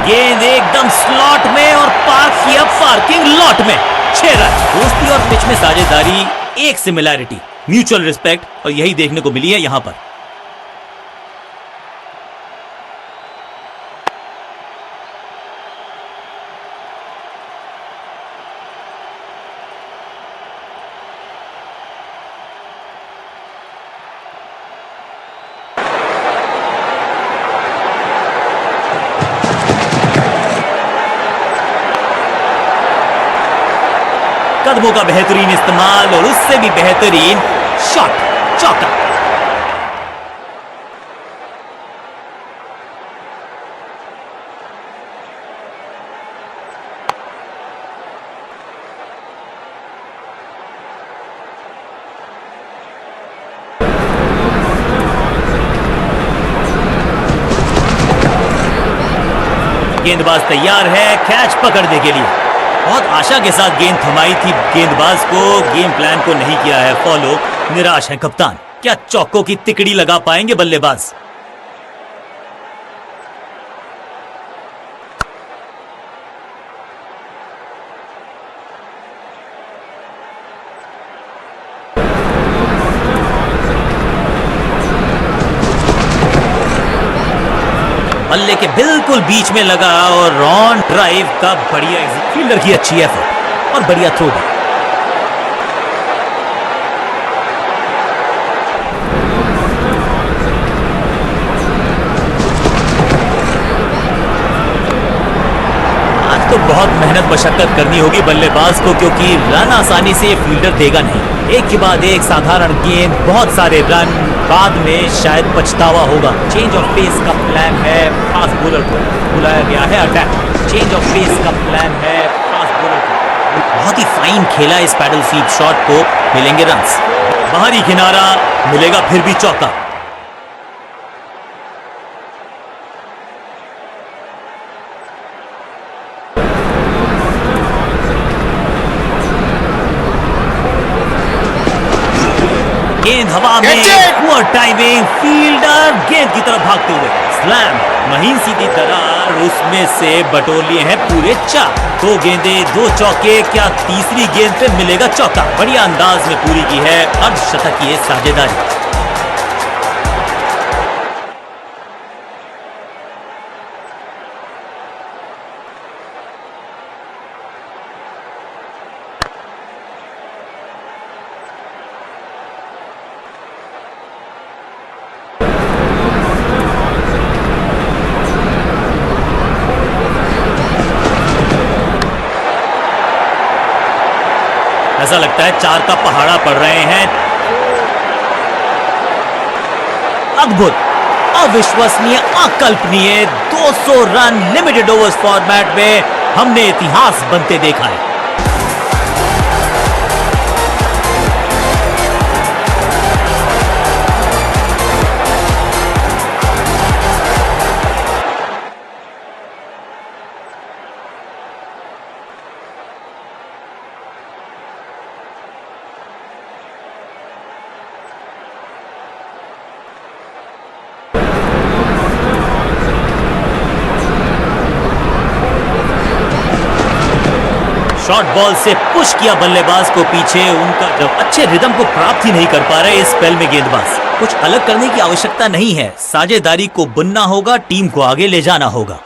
गेंद एकदम स्लॉट में और पार्क किया पार्किंग लॉट में। 6 रन। दोस्ती और पिच में साझेदारी, एक सिमिलैरिटी, म्यूचुअल रिस्पेक्ट, और यही देखने को मिली है यहां पर। कदमों का बेहतरीन इस्तेमाल और उससे भी बेहतरीन शॉट, चौका। गेंदबाज तैयार है कैच पकड़ने के लिए। बहुत आशा के साथ गेंद थमाई थी गेंदबाज को, गेम प्लान को नहीं किया है फॉलो। निराश है कप्तान। क्या चौकों की तिकड़ी लगा पाएंगे बल्लेबाज? बल्ले के बिल्कुल बीच में लगा और रॉन ड्राइव का बढ़िया फील्डर की अच्छी एफर्ट और बढ़िया थ्रो भी। तो बहुत मेहनत मशक्कत करनी होगी बल्लेबाज को, क्योंकि रन आसानी से ये फील्डर देगा नहीं। एक के बाद एक साधारण गेंद, बहुत सारे रन, बाद में शायद पछतावा होगा। चेंज ऑफ पेस का प्लान है, फास्ट बॉलर को बुलाया गया है अटैक। चेंज ऑफ पेस का प्लान है, फास्ट बॉलर को। बहुत ही फाइन खेला इस पैडल स्वीप शॉट को, मिलेंगे रन्स। बाहरी किनारा मिलेगा, फिर भी चौका। गेंद हवा में, पुअर टाइमिंग, फील्डर गेंद की तरफ भागते हुए स्लैम। महीन सीधी दरार, उसमें से बटोर लिए हैं पूरे 4। 2 गेंदे 2 चौके, क्या तीसरी गेंद पे मिलेगा चौका? बढ़िया अंदाज में पूरी की है, अर्धशतक की साझेदारी। ऐसा लगता है 4 का पहाड़ा पड़ रहे हैं। अद्भुत, अविश्वसनीय, अकल्पनीय 200 रन लिमिटेड ओवर्स फॉर्मेट में हमने इतिहास बनते देखा है। शॉर्ट बॉल से पुश किया बल्लेबाज को पीछे, उनका जब अच्छे रिदम को प्राप्त ही नहीं कर पा रहे इस स्पेल में गेंदबाज। कुछ अलग करने की आवश्यकता नहीं है, साझेदारी को बुनना होगा, टीम को आगे ले जाना होगा।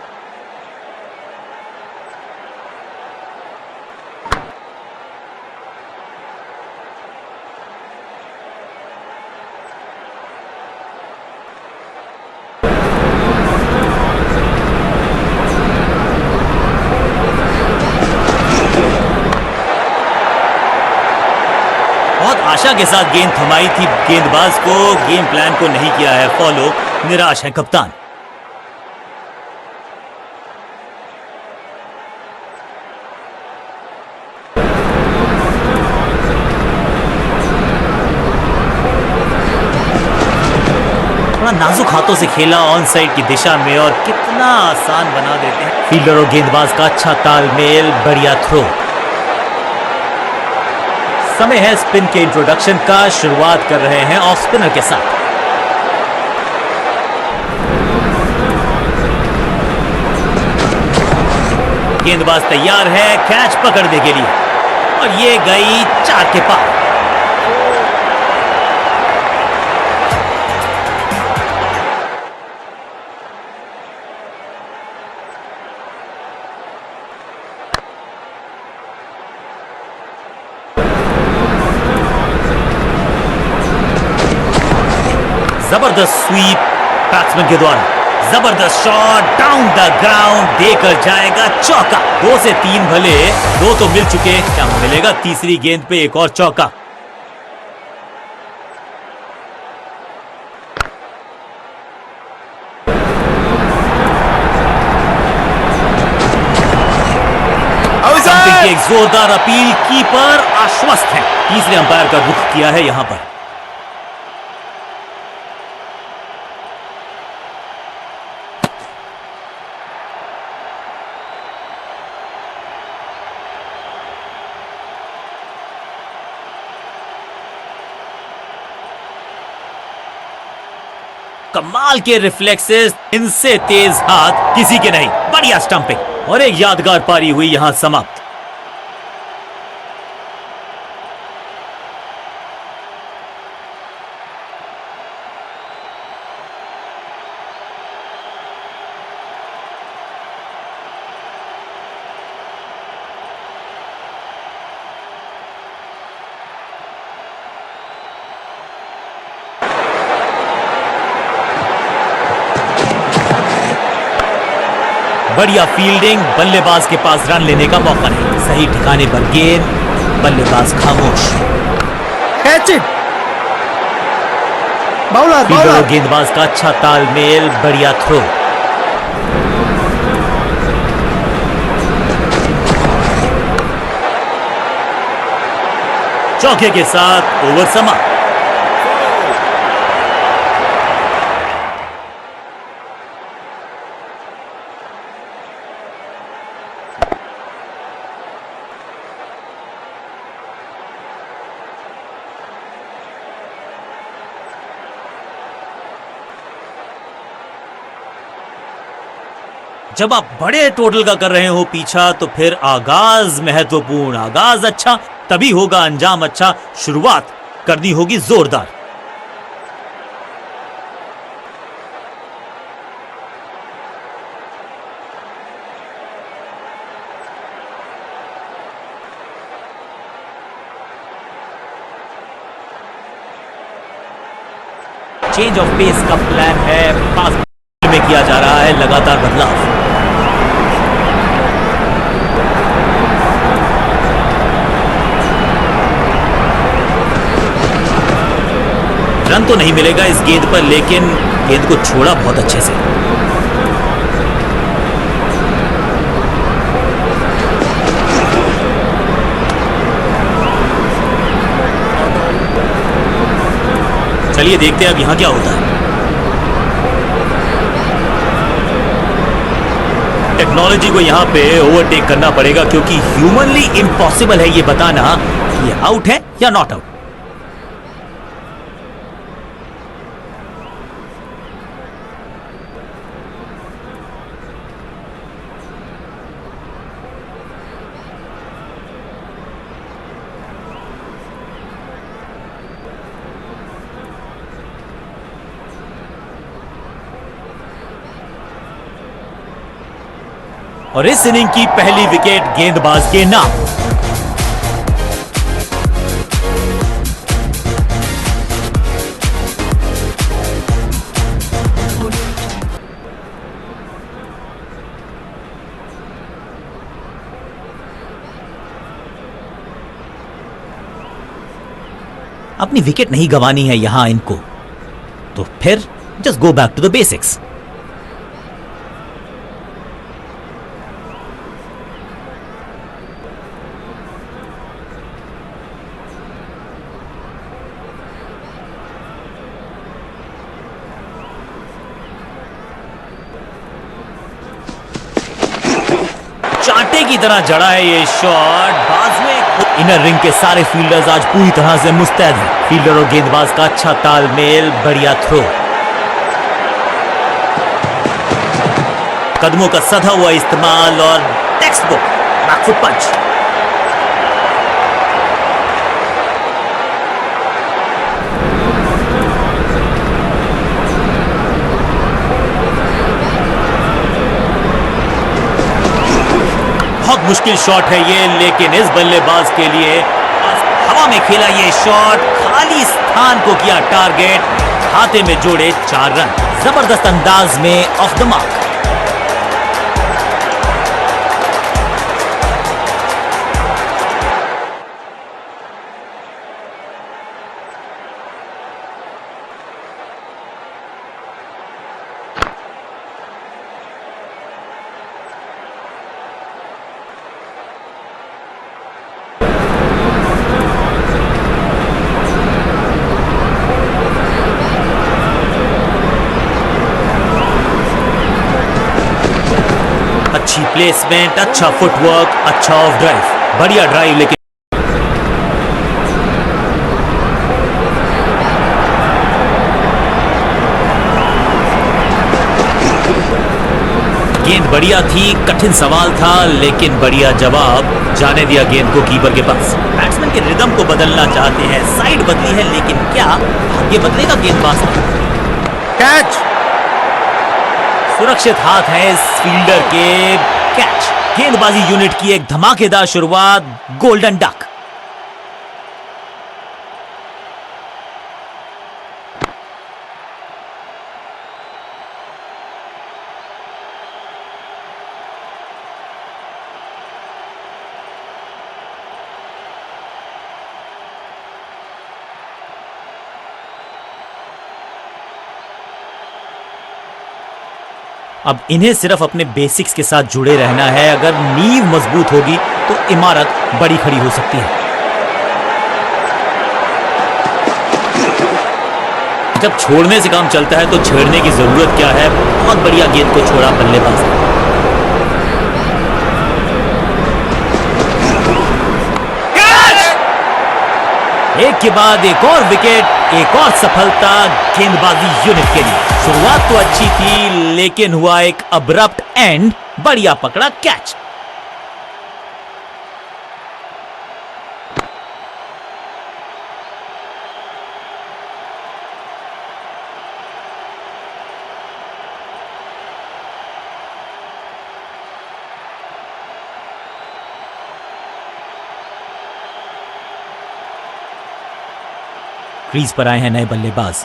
आशा के साथ गेंद थमाई थी गेंदबाज को, गेम प्लान को नहीं किया है फॉलो, निराश है कप्तान। थोड़ा नाजुक हाथों से खेला ऑन साइड की दिशा में और कितना आसान बना देते हैं। फील्डर और गेंदबाज का अच्छा तालमेल, बढ़िया थ्रो। समय है स्पिन के इंट्रोडक्शन का, शुरुआत कर रहे हैं ऑफ स्पिनर के साथ। गेंदबाज तैयार है कैच पकड़ने के लिए और ये गई 4 के पार। जबरदस्त स्वीप बैट्समैन के द्वारा, जबरदस्त शॉट डाउन द ग्राउंड, देकर जाएगा चौका। 2 से 3 भले, 2 तो मिल चुके, क्या मिलेगा तीसरी गेंद पे एक और चौका। एक जोरदार अपील, कीपर आश्वस्त है। तीसरे अंपायर का रुख किया है यहां पर। कमाल के रिफ्लेक्सेस, इनसे तेज हाथ किसी के नहीं। बढ़िया स्टंपिंग और एक यादगार पारी हुई यहां समाप्त। बढ़िया फील्डिंग, बल्लेबाज के पास रन लेने का मौका नहीं। सही ठिकाने पर गेंद, बल्लेबाज खामोश। Catch it. बाउलर फील्डर और बाउलर। गेंदबाज का अच्छा तालमेल, बढ़िया थ्रो। चौके के साथ ओवर समाप्त। जब आप बड़े टोटल का कर रहे हो पीछा, तो फिर आगाज महत्वपूर्ण। आगाज अच्छा तभी होगा अंजाम अच्छा। शुरुआत करनी होगी जोरदार। चेंज ऑफ पेस का प्लान है, पास में किया जा रहा है लगातार बदलाव। रन तो नहीं मिलेगा इस गेंद पर, लेकिन गेंद को छोड़ा बहुत अच्छे से। चलिए देखते हैं अब यहां क्या होता है। टेक्नोलॉजी को यहां पे ओवरटेक करना पड़ेगा, क्योंकि ह्यूमनली इम्पॉसिबल है ये बताना कि ये आउट है या नॉट आउट। और इस इनिंग की पहली विकेट गेंदबाज के नाम। अपनी विकेट नहीं गंवानी है यहां इनको, तो फिर just go back to the basics. चांटे की तरह जड़ा है ये शॉट। बाजुए इनर रिंग के सारे फील्डर्स आज पूरी तरह से मुस्तैद हैं। फील्डर और गेंदबाज का अच्छा तालमेल, बढ़िया थ्रो। कदमों का सधा हुआ इस्तेमाल और टेक्स्ट बुक बैकफुट पंच। बहुत मुश्किल शॉट है ये, लेकिन इस बल्लेबाज के लिए हवा में खेला ये शॉट, खाली स्थान को किया टारगेट, खाते में जोड़े 4 रन। जबरदस्त अंदाज में ऑफ द मार्क। अच्छी प्लेसमेंट, अच्छा फुटवर्क, अच्छा ऑफ ड्राइव, बढ़िया ड्राइव। लेकिन गेंद बढ़िया थी, कठिन सवाल था, लेकिन बढ़िया जवाब। जाने दिया गेंद को कीपर के पास। बैट्समैन के रिदम को बदलना चाहते हैं, साइड बदली है, लेकिन क्या भाग्य बदलेगा गेंदबाज का? कैच। सुरक्षित हाथ है इस फील्डर के। कैच। गेंदबाजी यूनिट की एक धमाकेदार शुरुआत, गोल्डन डक। अब इन्हें सिर्फ अपने बेसिक्स के साथ जुड़े रहना है। अगर नींव मजबूत होगी तो इमारत बड़ी खड़ी हो सकती है। जब छोड़ने से काम चलता है तो छेड़ने की जरूरत क्या है। बहुत बढ़िया गेंद को छोड़ा बल्लेबाज ने। एक के बाद एक और विकेट, एक और सफलता गेंदबाजी यूनिट के लिए। शुरुआत तो अच्छी थी लेकिन हुआ एक अब्रप्ट एंड। बढ़िया पकड़ा कैच। क्रीज पर आए हैं नए बल्लेबाज।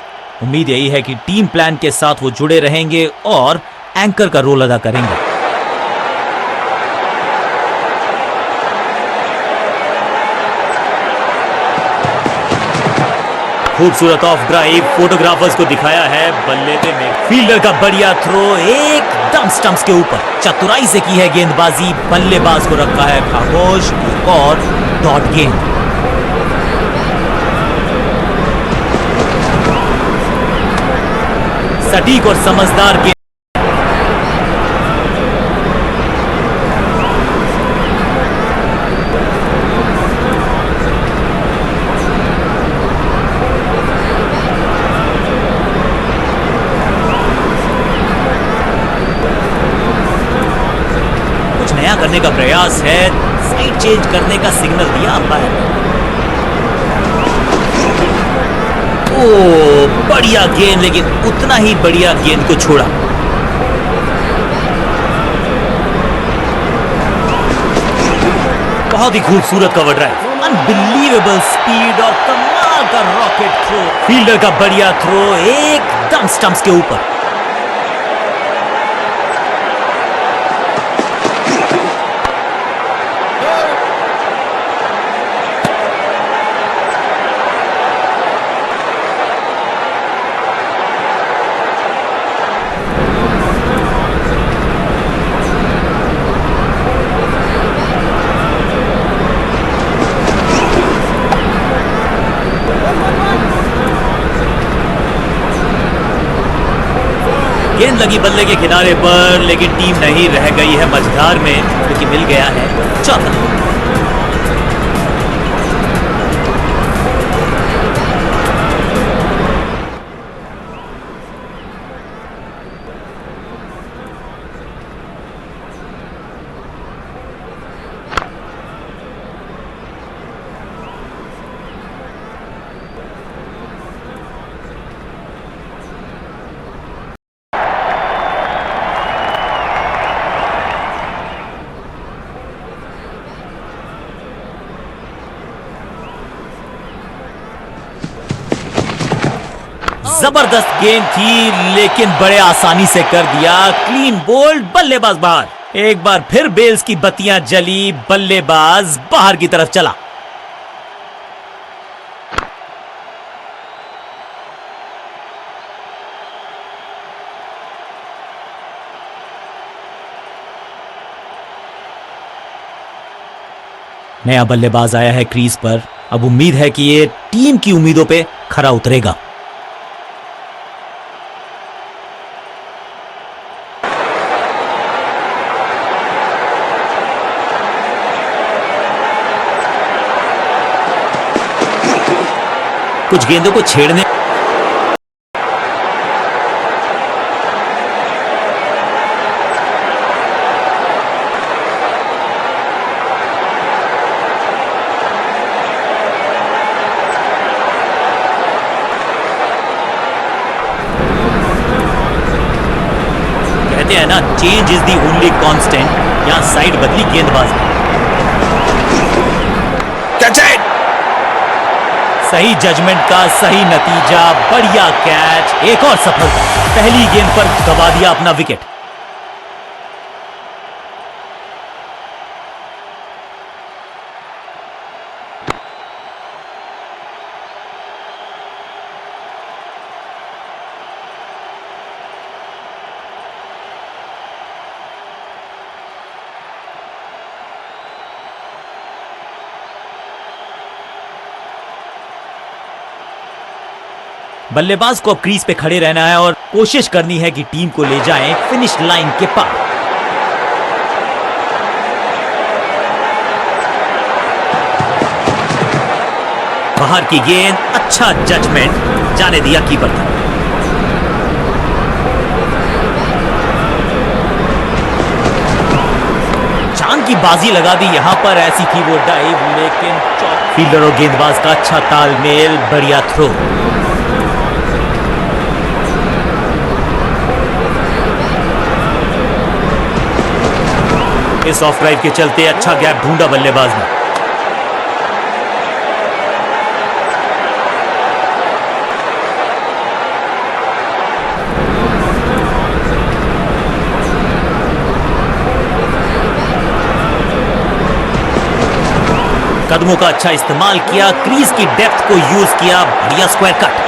उम्मीद यही है कि टीम प्लान के साथ वो जुड़े रहेंगे और एंकर का रोल अदा करेंगे। खूबसूरत ऑफ ड्राइव फोटोग्राफर्स को दिखाया है। बल्ले पे में फील्डर का बढ़िया थ्रो एकदम स्टंप्स के ऊपर। चतुराई से की है गेंदबाजी। बल्लेबाज को रखा है खामोश। एक और डॉट गेंद। सटीक और समझदार गेंद। कुछ नया करने का प्रयास है। साइड चेंज करने का सिग्नल दिया अंपायर ने। ओ बढ़िया गेंद, लेकिन उतना ही बढ़िया गेंद को छोड़ा। बहुत ही खूबसूरत कवर ड्राइव। अनबिलीवेबल स्पीड और कमाल का रॉकेट थ्रो। फील्डर का बढ़िया थ्रो एकदम स्टंप्स के ऊपर। गेंद लगी बल्ले के किनारे पर, लेकिन टीम नहीं रह गई है मझधार में क्योंकि मिल गया है चौका। जबरदस्त गेंद थी लेकिन बड़े आसानी से कर दिया। क्लीन बोल्ड, बल्लेबाज बाहर। एक बार फिर बेल्स की बत्तियां जली। बल्लेबाज बाहर की तरफ चला। नया बल्लेबाज आया है क्रीज पर। अब उम्मीद है कि ये टीम की उम्मीदों पे खरा उतरेगा। कुछ गेंदों को छेड़ने कहते हैं ना, change is the only constant. यहां साइड बदली गेंदबाज ने। सही जजमेंट का सही नतीजा। बढ़िया कैच। एक और सफलता। पहली गेंद पर गवा दिया अपना विकेट। बल्लेबाज को अब क्रीज पे खड़े रहना है और कोशिश करनी है कि टीम को ले जाएं फिनिश लाइन के पार। बाहर की गेंद, अच्छा जजमेंट, जाने दिया कीपर था। चांद की बाजी लगा दी यहां पर, ऐसी थी वो डाइव, लेकिन फील्डर और गेंदबाज का अच्छा तालमेल, बढ़िया थ्रो। इस ऑफ ड्राइव के चलते अच्छा गैप ढूंढा बल्लेबाज ने। कदमों का अच्छा इस्तेमाल किया, क्रीज की डेप्थ को यूज किया, बढ़िया स्क्वायर कट।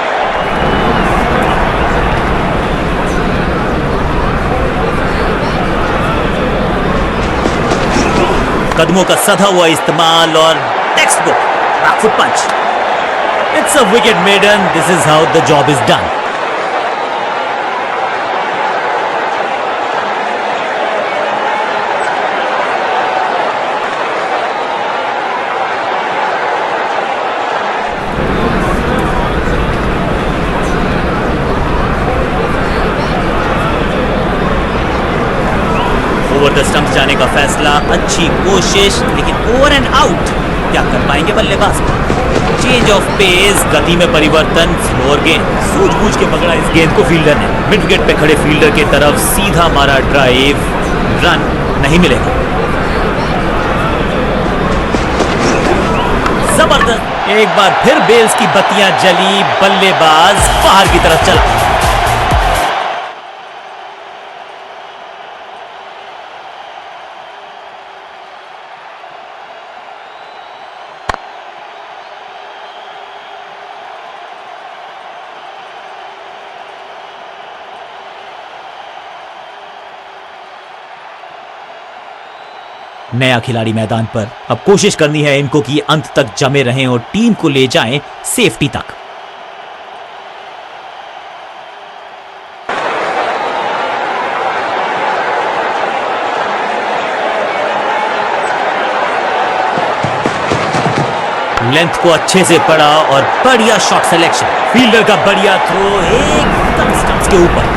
कदमों का सधा हुआ इस्तेमाल और textbook back foot punch. It's a wicket maiden, this is how the job is done. Over the stumps जाने का फैसला, अच्छी कोशिश, लेकिन ओवर एंड आउट। क्या कर पाएंगे बल्लेबाज? चेंज ऑफ पेस, गति में परिवर्तन, स्लोअर गेंद, सूझबूझ के पकड़ा इस गेंद को फील्डर ने। मिड विकेट पे खड़े फील्डर की तरफ सीधा मारा ड्राइव, रन नहीं मिलेगा। जबरदस्त, एक बार फिर बेल्स की बत्तियां जली, बल्लेबाज बाहर की तरफ चला। नया खिलाड़ी मैदान पर, अब कोशिश करनी है इनको कि अंत तक जमे रहें और टीम को ले जाएं सेफ्टी तक। लेंथ को अच्छे से पड़ा और बढ़िया शॉट सिलेक्शन, फील्डर का बढ़िया थ्रो, एकदम स्टंप्स के ऊपर।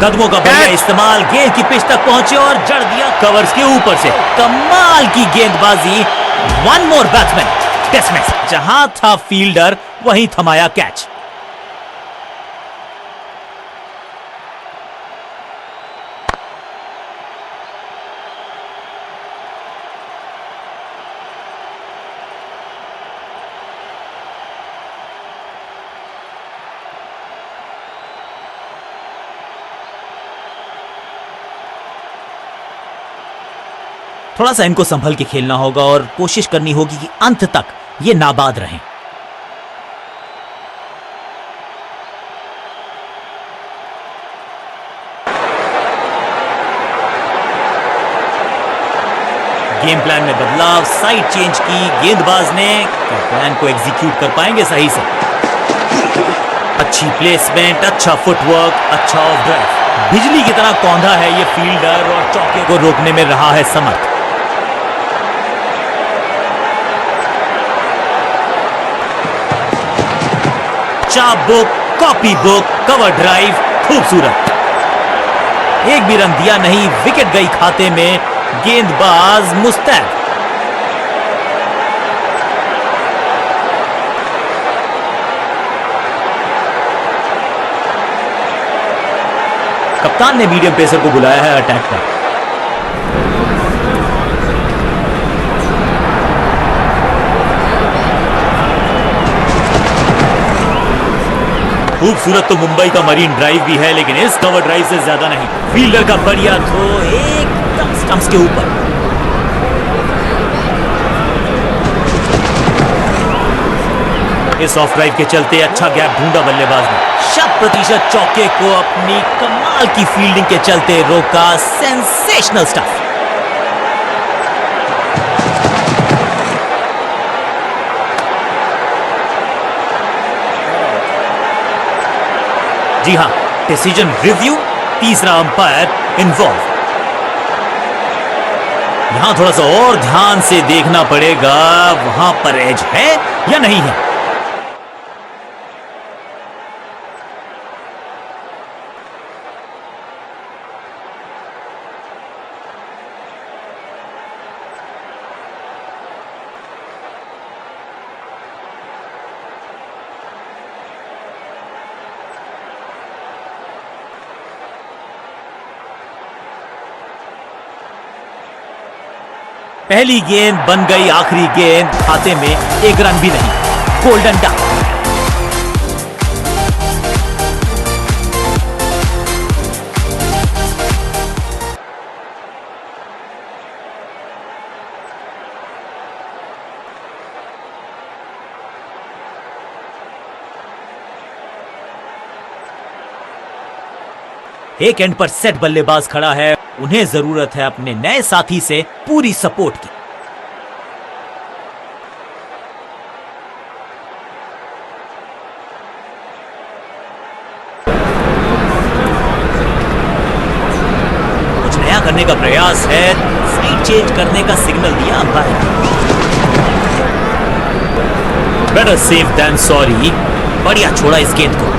कदमों का बढ़िया इस्तेमाल, गेंद की पिच तक पहुंचे और जड़ दिया कवर्स के ऊपर से। कमाल की गेंदबाजी, one more batsman, test match. जहां था फील्डर वहीं थमाया कैच। थोड़ा सा इनको संभल के खेलना होगा और कोशिश करनी होगी कि अंत तक ये नाबाद रहें। गेम प्लान में बदलाव, साइड चेंज की गेंदबाज ने। क्या प्लान को एग्जीक्यूट कर पाएंगे सही से? अच्छी प्लेसमेंट, अच्छा फुटवर्क, अच्छा ऑफ ड्राइव। बिजली की तरह कौंधा है ये फील्डर और चौके को रोकने में रहा है समर्थ। चाप book, copy book, cover drive, खूबसूरत। एक भी रन दिया नहीं, विकेट गई खाते में, गेंदबाज मुस्तैद। कप्तान ने मीडियम पेसर को बुलाया है अटैक पर। खूबसूरत तो मुंबई का मरीन ड्राइव भी है, लेकिन इस कवर ड्राइव से ज्यादा नहीं। फील्डर का बढ़िया थ्रो, एकदम स्टंप्स के ऊपर। इस ऑफ ड्राइव के चलते अच्छा गैप ढूंढा बल्लेबाज ने। 100% चौके को अपनी कमाल की फील्डिंग के चलते रोका। Sensational stuff. जी हाँ, डिसीजन रिव्यू, तीसरा अंपायर इन्वॉल्व। यहां थोड़ा सा और ध्यान से देखना पड़ेगा, वहां पर एज है या नहीं है। पहली गेंद बन गई आखिरी गेंद, खाते में एक रन भी नहीं, गोल्डन डक। एक एंड पर सेट बल्लेबाज खड़ा है, उन्हें जरूरत है अपने नए साथी से पूरी सपोर्ट की। कुछ नया करने का प्रयास है, साइड चेंज करने का सिग्नल दिया umpire. Better safe than sorry, बढ़िया छोड़ा इस गेंद को।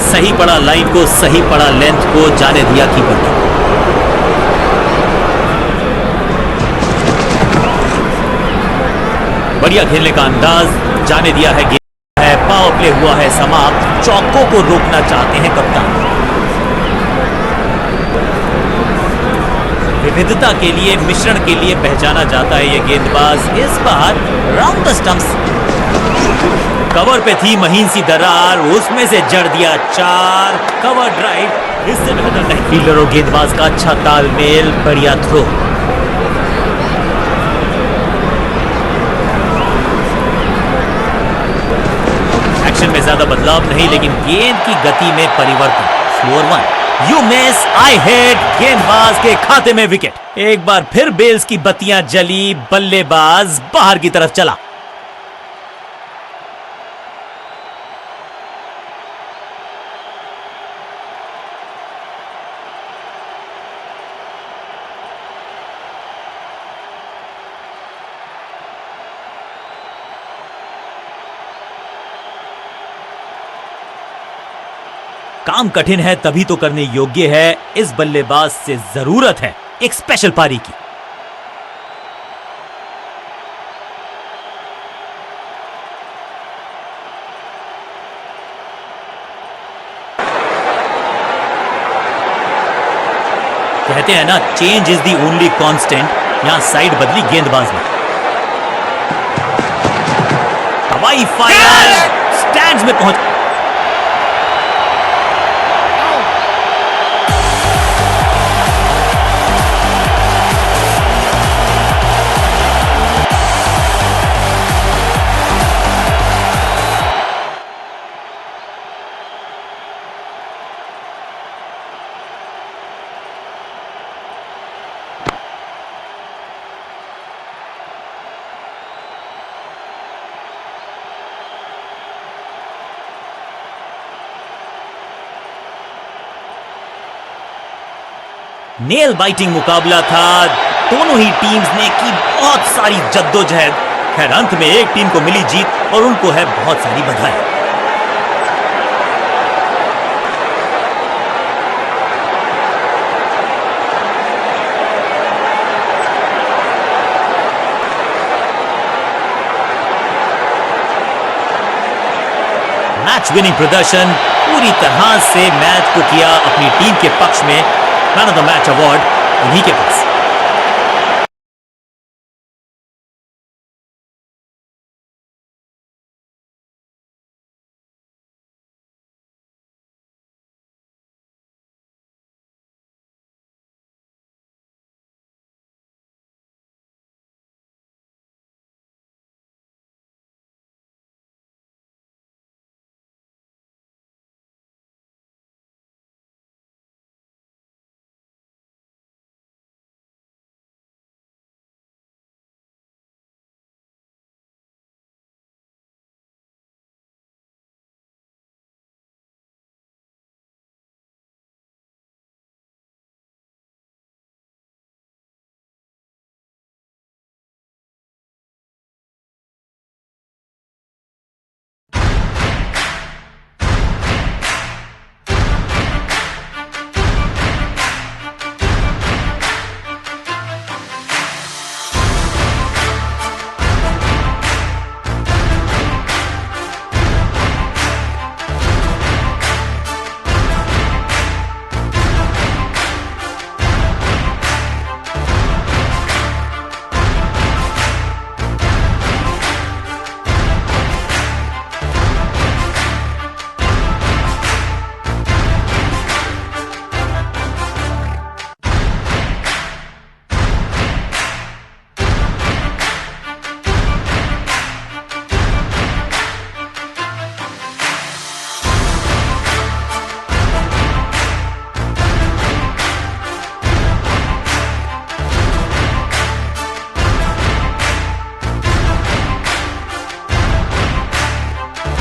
सही पड़ा लाइन को, सही पड़ा लेंथ को, जाने दिया कीपर ने। बढ़िया खेलने का अंदाज, जाने दिया है गेंद है, पावर प्ले हुआ है समाप्त। चौकों को रोकना चाहते हैं कप्तान। विविधता के लिए, मिश्रण के लिए पहचाना जाता है ये गेंदबाज। इस बार राउंड द स्टंप्स, कवर पे थी महीन सी दरार, उसमें से जड़ दिया 4। कवर ड्राइव, इससे बेहतर नहीं। फील्डर और गेंदबाज का अच्छा तालमेल, बढ़िया थ्रो। एक्शन में ज्यादा बदलाव नहीं, लेकिन गेंद की गति में परिवर्तन। Floor 1, you miss, I hit, गेंदबाज के खाते में विकेट। एक बार फिर बेल्स की बत्तियां जली, बल्लेबाज बाहर की तरफ चला। काम कठिन है तभी तो करने योग्य है। इस बल्लेबाज से जरूरत है एक स्पेशल पारी की। कहते हैं ना, change is the only constant. यहां साइड बदली गेंदबाज ने। हवाई फायर, स्टैंड्स में पहुंच। नेल बाइटिंग मुकाबला था, दोनों ही टीम्स ने की बहुत सारी जद्दोजहद। खैर अंत में एक टीम को मिली जीत और उनको है बहुत सारी बधाई। मैच विनिंग प्रदर्शन, पूरी तरह से मैच को किया अपनी टीम के पक्ष में। Man of the match award उन्हीं के पास।